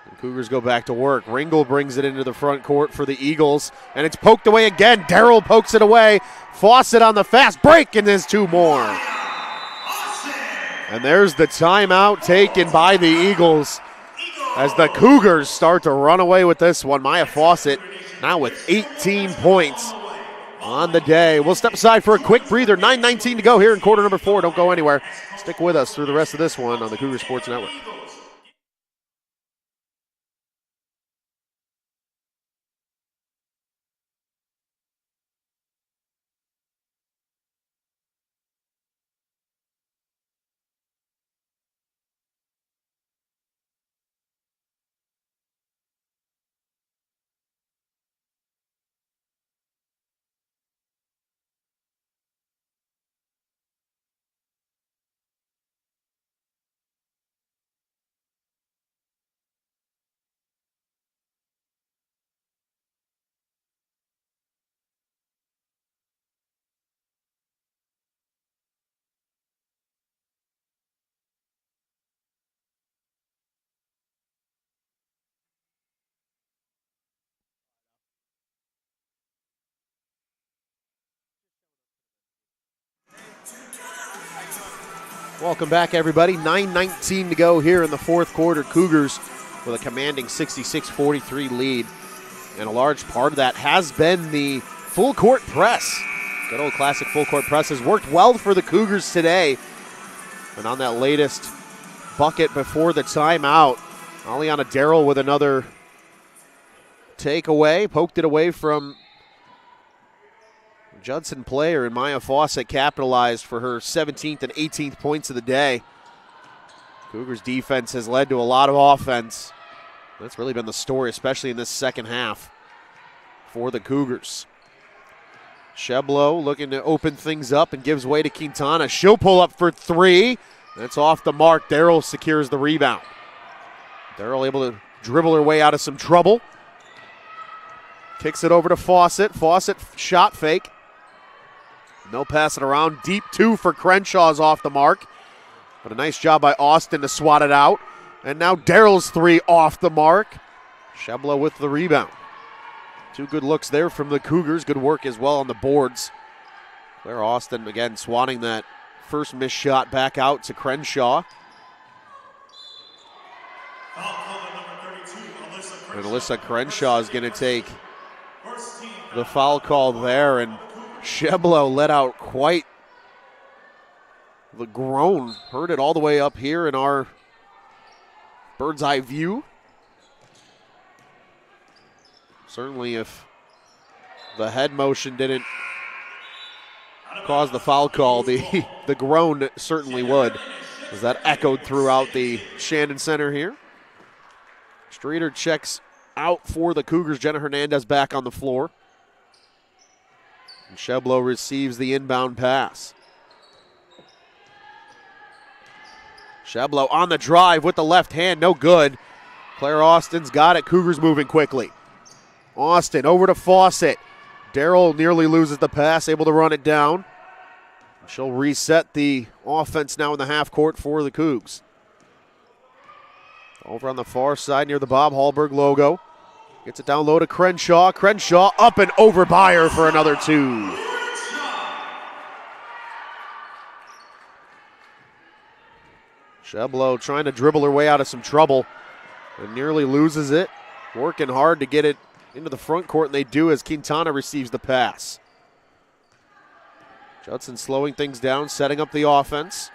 And Cougars go back to work. Ringel brings it into the front court for the Eagles, and it's poked away again. Darrell pokes it away. Fawcett on the fast break, and there's 2 more. And there's the timeout taken by the Eagles as the Cougars start to run away with this one. Maya Fawcett now with 18 points on the day. We'll step aside for a quick breather. 9:19 to go here in quarter number 4. Don't go anywhere. Stick with us through the rest of this one on the Cougar Sports Network. Welcome back, everybody. 9:19 to go here in the fourth quarter. Cougars with a commanding 66-43 lead. And a large part of that has been the full court press. Good old classic full court press has worked well for the Cougars today. And on that latest bucket before the timeout, Aliana Darrell with another takeaway. Poked it away from Judson player, and Maya Fawcett capitalized for her 17th and 18th points of the day. Cougars defense has led to a lot of offense. That's really been the story, especially in this second half for the Cougars. Sheblo looking to open things up and gives way to Quintana. She'll pull up for 3. That's off the mark. Darrell secures the rebound. Darrell able to dribble her way out of some trouble. Kicks it over to Fawcett. Fawcett shot fake. No passing around. Deep 2 for Crenshaw's off the mark. But a nice job by Austin to swat it out. And now Darrell's 3 off the mark. Sheblo with the rebound. Two good looks there from the Cougars. Good work as well on the boards. Claire Austin again swatting that first missed shot back out to Crenshaw. And Alyssa Crenshaw is going to take the foul call there, and Sheblo let out quite the groan. Heard it all the way up here in our bird's eye view. Certainly if the head motion didn't cause the foul call, the groan certainly would, as that echoed throughout the Shandon Center here. Streeter checks out for the Cougars. Jenna Hernandez back on the floor. And Sheblo receives the inbound pass. Sheblo on the drive with the left hand, no good. Claire Austin's got it. Cougars moving quickly. Austin over to Fawcett. Darrell nearly loses the pass, able to run it down. She'll reset the offense now in the half court for the Cougs. Over on the far side near the Bob Hallberg logo. Gets it down low to Crenshaw. Crenshaw up and over by her for another two. Sheblo trying to dribble her way out of some trouble and nearly loses it. Working hard to get it into the front court, and they do as Quintana receives the pass. Judson slowing things down, setting up the offense.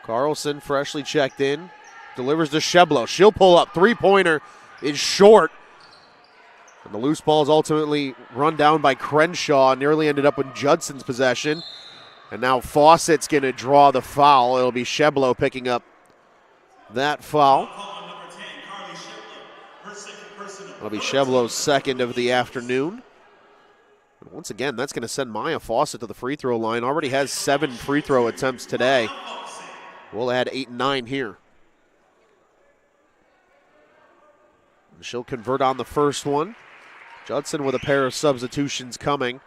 Carlson freshly checked in. Delivers to Sheblo. She'll pull up. Three-pointer is short. And the loose ball is ultimately run down by Crenshaw. Nearly ended up in Judson's possession. And now Fawcett's going to draw the foul. It'll be Sheblo picking up that foul. It'll be Sheblo's second of the afternoon. And once again, that's going to send Maya Fawcett to the free throw line. Already has 7 free throw attempts today. We'll add 8 and 9 here. And she'll convert on the first one. Judson with a pair of substitutions coming.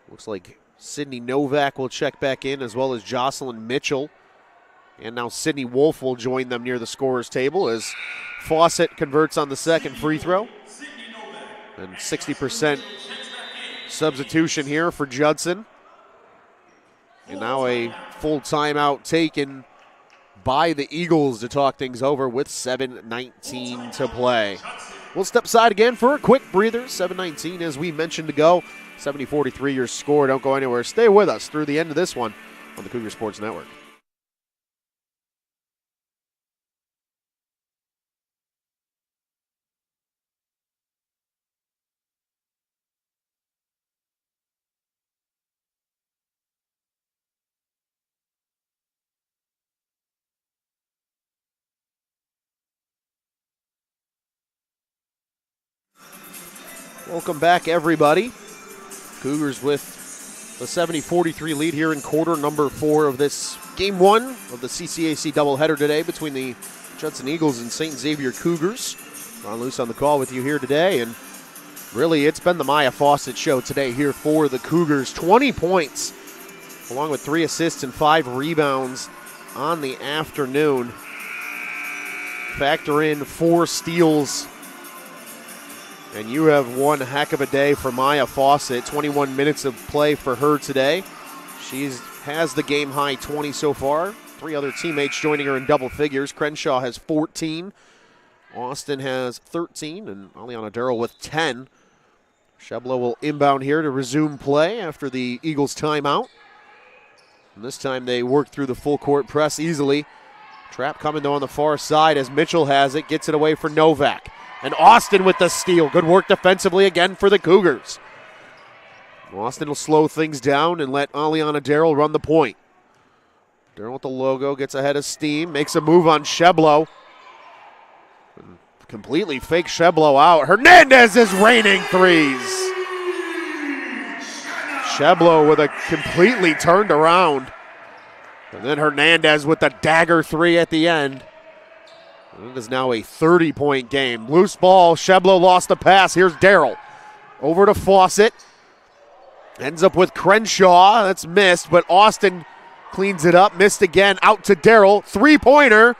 Looks like Sydney Novak will check back in, as well as Jocelyn Mitchell. And now Sydney Wolf will join them near the scorer's table as Fawcett converts on the second free throw. And 60% substitution here for Judson. And now a full timeout taken by the Eagles to talk things over with 7:19 to play. We'll step aside again for a quick breather. 7:19 as we mentioned to go. 70-43 your score. Don't go anywhere. Stay with us through the end of this one on the Cougar Sports Network. Welcome back, everybody. Cougars with the 70-43 lead here in quarter number 4 of this game 1 of the CCAC doubleheader today between the Judson Eagles and St. Xavier Cougars. Ron Luce on the call with you here today, and really it's been the Maya Fawcett show today here for the Cougars. 20 points, along with 3 assists and 5 rebounds on the afternoon. Factor in 4 steals, and you have one heck of a day for Maya Fawcett. 21 minutes of play for her today. She has the game-high 20 so far. 3 other teammates joining her in double figures. Crenshaw has 14. Austin has 13, and Aliana Darrell with 10. Sheblo will inbound here to resume play after the Eagles' timeout. And this time they work through the full-court press easily. Trap coming though on the far side as Mitchell has it. Gets it away for Novak. And Austin with the steal. Good work defensively again for the Cougars. Austin will slow things down and let Aliana Darrell run the point. Darrell with the logo, gets ahead of steam, makes a move on Sheblo. Completely fake Sheblo out. Hernandez is raining threes. Sheblo with a completely turned around. And then Hernandez with the dagger 3 at the end. It is now a 30-point game. Loose ball. Sheblo lost the pass. Here's Darrell. Over to Fawcett. Ends up with Crenshaw. That's missed, but Austin cleans it up. Missed again. Out to Darrell. 3-pointer.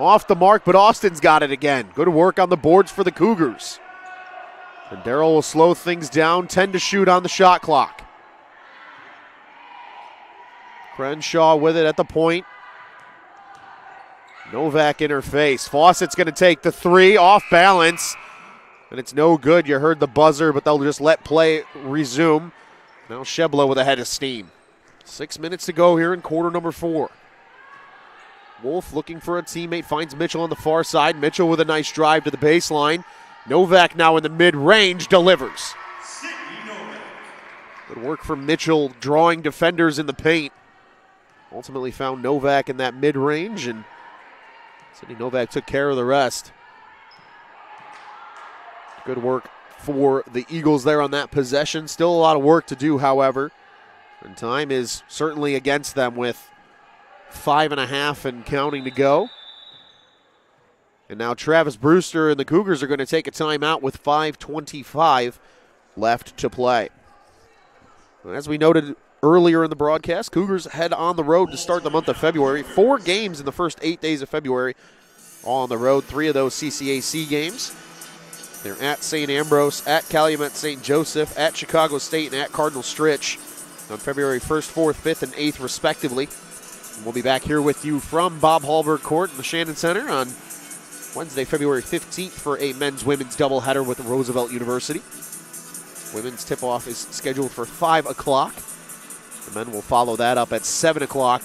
Off the mark, but Austin's got it again. Good work on the boards for the Cougars. And Darrell will slow things down. 10 to shoot on the shot clock. Crenshaw with it at the point. Novak in her face. Fawcett's going to take the three, off balance. And it's no good. You heard the buzzer, but they'll just let play resume. Now Sheblo with a head of steam. 6 minutes to go here in quarter number 4. Wolf looking for a teammate, finds Mitchell on the far side. Mitchell with a nice drive to the baseline. Novak now in the mid-range, delivers. Good work from Mitchell, drawing defenders in the paint. Ultimately found Novak in that mid-range, and Sydney Novak took care of the rest. Good work for the Eagles there on that possession. Still a lot of work to do, however. And time is certainly against them with 5.5 and counting to go. And now Travis Brewster and the Cougars are going to take a timeout with 5:25 left to play. As we noted earlier in the broadcast, Cougars head on the road to start the month of February. 4 games in the first 8 days of February, all on the road. 3 of those CCAC games. They're at St. Ambrose, at Calumet St. Joseph, at Chicago State, and at Cardinal Stritch on February 1st, 4th, 5th, and 8th, respectively. And we'll be back here with you from Bob Hallberg Court in the Shannon Center on Wednesday, February 15th for a men's-women's doubleheader with Roosevelt University. Women's tip-off is scheduled for 5 o'clock. The men will follow that up at 7 o'clock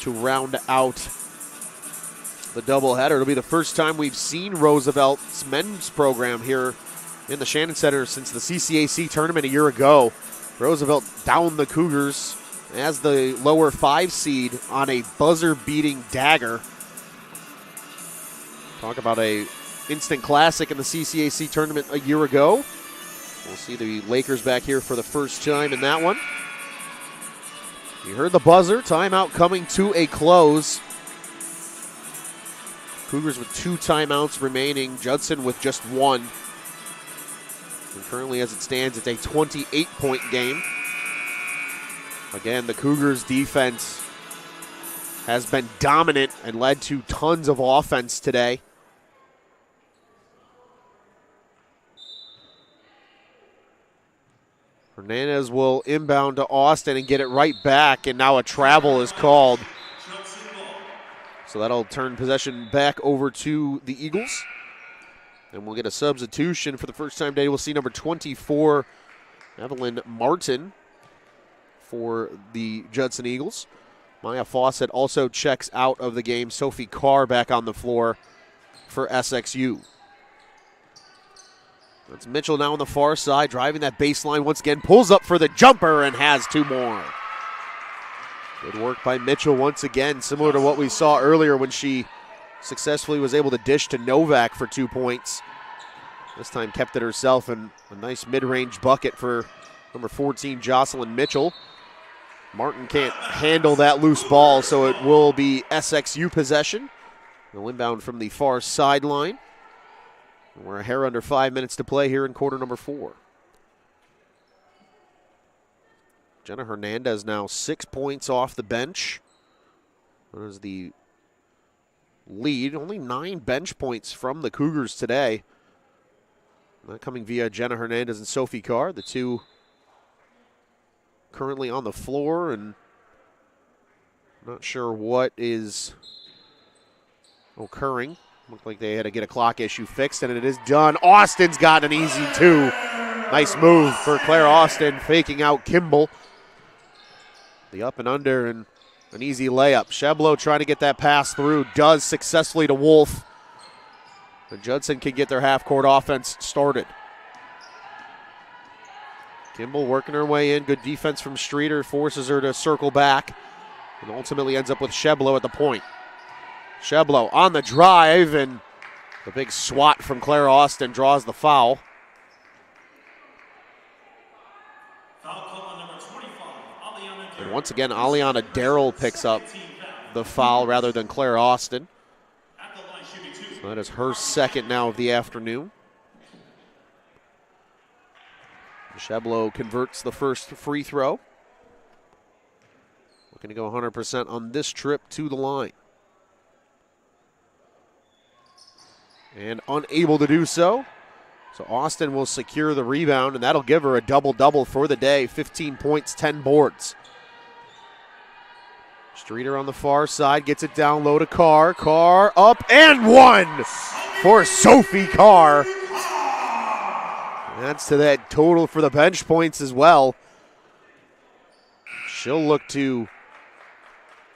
to round out the doubleheader. It'll be the first time we've seen Roosevelt's men's program here in the Shannon Center since the CCAC tournament a year ago. Roosevelt downed the Cougars as the lower 5 seed on a buzzer-beating dagger. Talk about a instant classic in the CCAC tournament a year ago. We'll see the Lakers back here for the first time in that one. You heard the buzzer. Timeout coming to a close. Cougars with 2 timeouts remaining. Judson with just 1. And currently, as it stands, it's a 28-point game. Again, the Cougars' defense has been dominant and led to tons of offense today. Hernandez will inbound to Austin and get it right back, and now a travel is called. So that'll turn possession back over to the Eagles. And we'll get a substitution for the first time today. We'll see number 24, Evelyn Martin, for the Judson Eagles. Maya Fawcett also checks out of the game. Sophie Carr back on the floor for SXU. That's Mitchell now on the far side, driving that baseline once again. Pulls up for the jumper and has 2 more. Good work by Mitchell once again, similar to what we saw earlier when she successfully was able to dish to Novak for 2 points. This time kept it herself, and a nice mid-range bucket for number 14, Jocelyn Mitchell. Martin can't handle that loose ball, so it will be SXU possession. They'll inbound from the far sideline. We're a hair under 5 minutes to play here in quarter number 4. Jenna Hernandez now 6 points off the bench. That is the lead. Only 9 bench points from the Cougars today. That coming via Jenna Hernandez and Sophie Carr, the 2 currently on the floor, and not sure what is occurring. Looked like they had to get a clock issue fixed, and it is done. Austin's got an easy 2. Nice move for Claire Austin, faking out Kimball. The up and under, and an easy layup. Sheblo trying to get that pass through, does successfully to Wolf. And Judson can get their half-court offense started. Kimball working her way in. Good defense from Streeter, forces her to circle back, and ultimately ends up with Sheblo at the point. Sheblo on the drive, and the big swat from Claire Austin draws the foul. And once again, Aliana Darrell picks up the foul rather than Claire Austin. So that is her second now of the afternoon. Sheblo converts the first free throw. Looking to go 100% on this trip to the line. and unable to do so. So Austin will secure the rebound, and that'll give her a double-double for the day. 15 points, 10 boards. Streeter on the far side gets it down low to Carr. Carr up and one for Sophie Carr. That's to that total for the bench points as well. She'll look to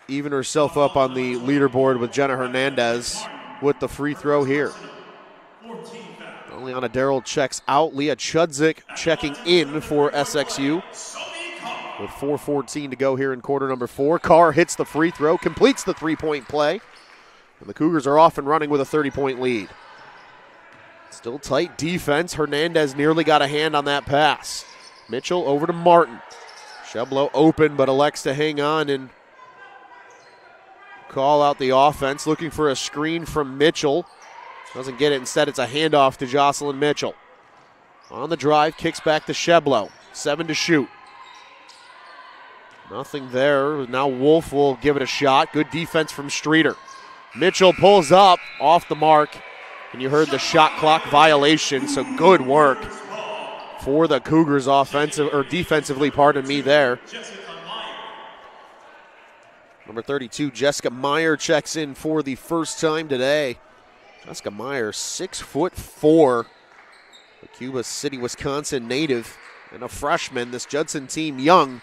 even herself up on the leaderboard with Jenna Hernandez with the free throw here. Liana Darrell checks out. Leah Chudzik checking in for SXU with 4:14 to go here in quarter number 4. Carr hits the free throw, completes the three-point play, and the Cougars are off and running with a 30-point lead. Still tight defense. Hernandez nearly got a hand on that pass. Mitchell over to Martin. Sheblo open, but elects to hang on and call out the offense, looking for a screen from Mitchell. Doesn't get it. Instead, it's a handoff to Jocelyn Mitchell. On the drive, kicks back to Sheblo. 7 to shoot. Nothing there. Now Wolf will give it a shot. Good defense from Streeter. Mitchell pulls up off the mark, and you heard the shot clock violation, so good work for the Cougars defensively, pardon me, there. Number 32, Jessica Meyer checks in for the first time today. Jessica Meyer, 6'4", a Cuba City, Wisconsin native, and a freshman. This Judson team young.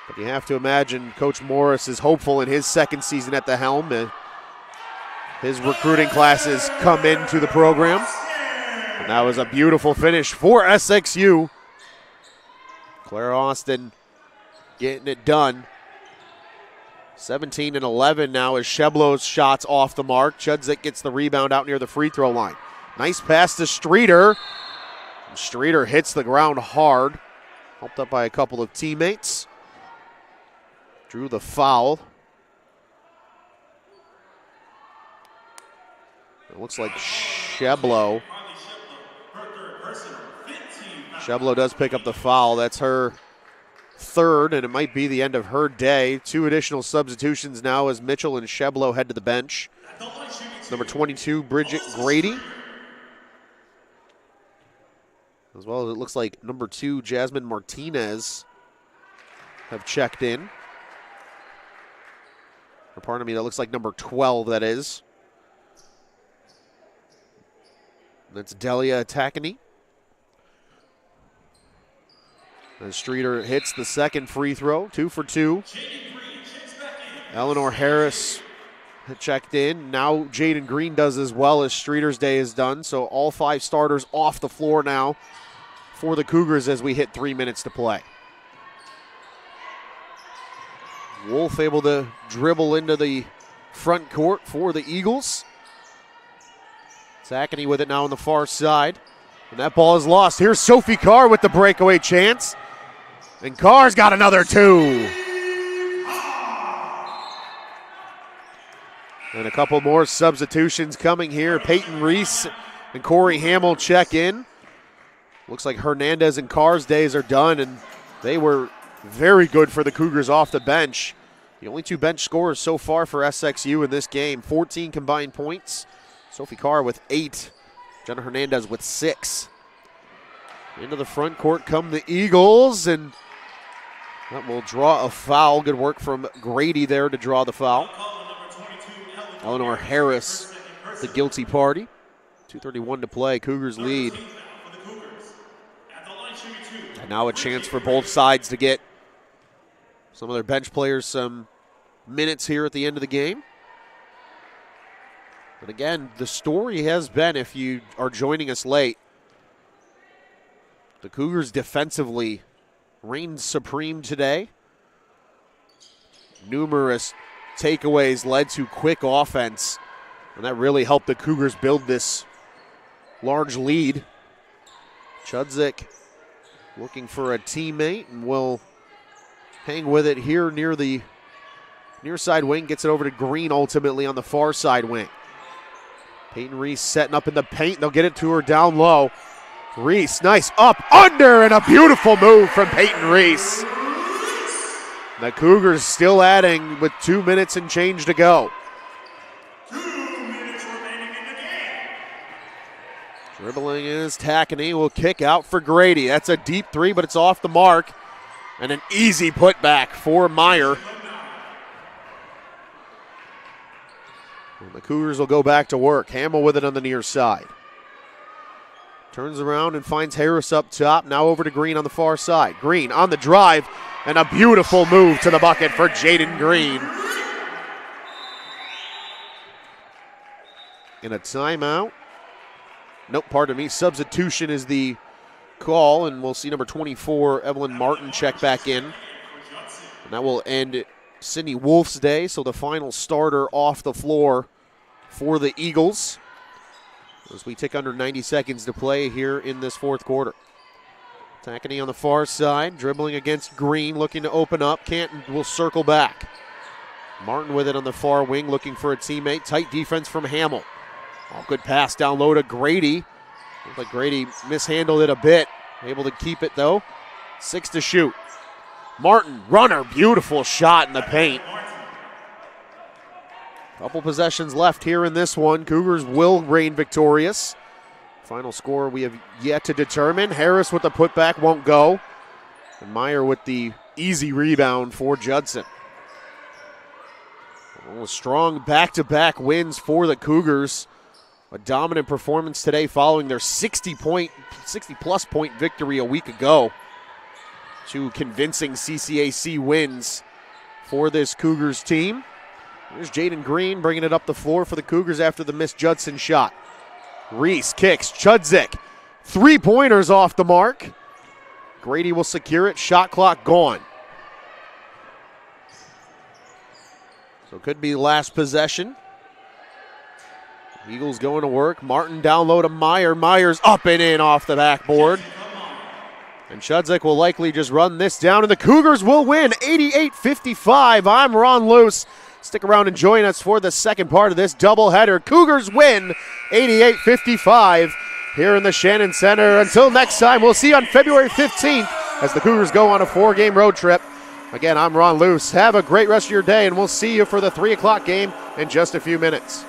But you have to imagine Coach Morris is hopeful in his second season at the helm. His recruiting classes come into the program. And that was a beautiful finish for SXU. Claire Austin getting it done. 17 and 11 now as Sheblo's shots off the mark. Chudzik gets the rebound out near the free throw line. Nice pass to Streeter. And Streeter hits the ground hard. Helped up by a couple of teammates. Drew the foul. It looks like Sheblo. Sheblo does pick up the foul. That's her third, and it might be the end of her day. 2 additional substitutions now as Mitchell and Sheblo head to the bench. Number 22, Bridget Grady. As well as it looks like number 2, Jasmine Martinez have checked in. Or pardon me, that looks like number 12, that is. That's Delia Atakani. And Streeter hits the second free throw, 2 for 2. Eleanor Harris checked in. Now Jaden Green does as well as Streeter's day is done. So all 5 starters off the floor now for the Cougars as we hit 3 minutes to play. Wolf able to dribble into the front court for the Eagles. Atakani with it now on the far side. And that ball is lost. Here's Sophie Carr with the breakaway chance. And Carr's got another 2. And a couple more substitutions coming here. Peyton Reese and Corey Hamill check in. Looks like Hernandez and Carr's days are done, and they were very good for the Cougars off the bench. The only 2 bench scorers so far for SXU in this game. 14 combined points. Sophie Carr with 8. Jenna Hernandez with 6. Into the front court come the Eagles, and that will draw a foul. Good work from Grady there to draw the foul. Eleanor Harris, the guilty party. 2:31 to play. Cougars lead. And now a chance for both sides to get some of their bench players some minutes here at the end of the game. But again, the story has been, if you are joining us late, the Cougars defensively reigned supreme today. Numerous takeaways led to quick offense, and that really helped the Cougars build this large lead. Chudzik looking for a teammate and will hang with it here near the near side wing. Gets it over to Green ultimately on the far side wing. Peyton Reese setting up in the paint. They'll get it to her down low. Reese, nice up, under, and a beautiful move from Peyton Reese. The Cougars still adding with 2 minutes and change to go. 2 minutes remaining Dribbling is Tackney, will kick out for Grady. That's a deep three, but it's off the mark. And an easy putback for Meyer. And the Cougars will go back to work. Hamill with it on the near side. Turns around and finds Harris up top. Now over to Green on the far side. Green on the drive, and a beautiful move to the bucket for Jaden Green. In a timeout. Nope, pardon me. Substitution is the call, and we'll see number 24, Evelyn Martin, check back in. And that will end Sydney Wolf's day, so the final starter off the floor for the Eagles as we take under 90 seconds to play here in this fourth quarter. Tackney on the far side, dribbling against Green, looking to open up. Canton will circle back. Martin with it on the far wing, looking for a teammate. Tight defense from Hamill. Oh, good pass down low to Grady. Looked like Grady mishandled it a bit. Able to keep it, though. 6 to shoot. Martin, runner, beautiful shot in the paint. Couple possessions left here in this one. Cougars will reign victorious. Final score we have yet to determine. Harris with the putback won't go. And Meyer with the easy rebound for Judson. Oh, strong back-to-back wins for the Cougars. A dominant performance today following their 60-plus point victory a week ago. 2 convincing CCAC wins for this Cougars team. There's Jaden Green bringing it up the floor for the Cougars after the missed Judson shot. Reese kicks. Chudzik. 3-pointers off the mark. Grady will secure it. Shot clock gone. So it could be last possession. Eagles going to work. Martin down low to Meyer. Meyer's up and in off the backboard. And Chudzik will likely just run this down, and the Cougars will win 88-55. I'm Ron Luce. Stick around and join us for the second part of this doubleheader. Cougars win 88-55 here in the Shannon Center. Until next time, we'll see you on February 15th as the Cougars go on a 4-game road trip. Again, I'm Ron Luce. Have a great rest of your day, and we'll see you for the 3 o'clock game in just a few minutes.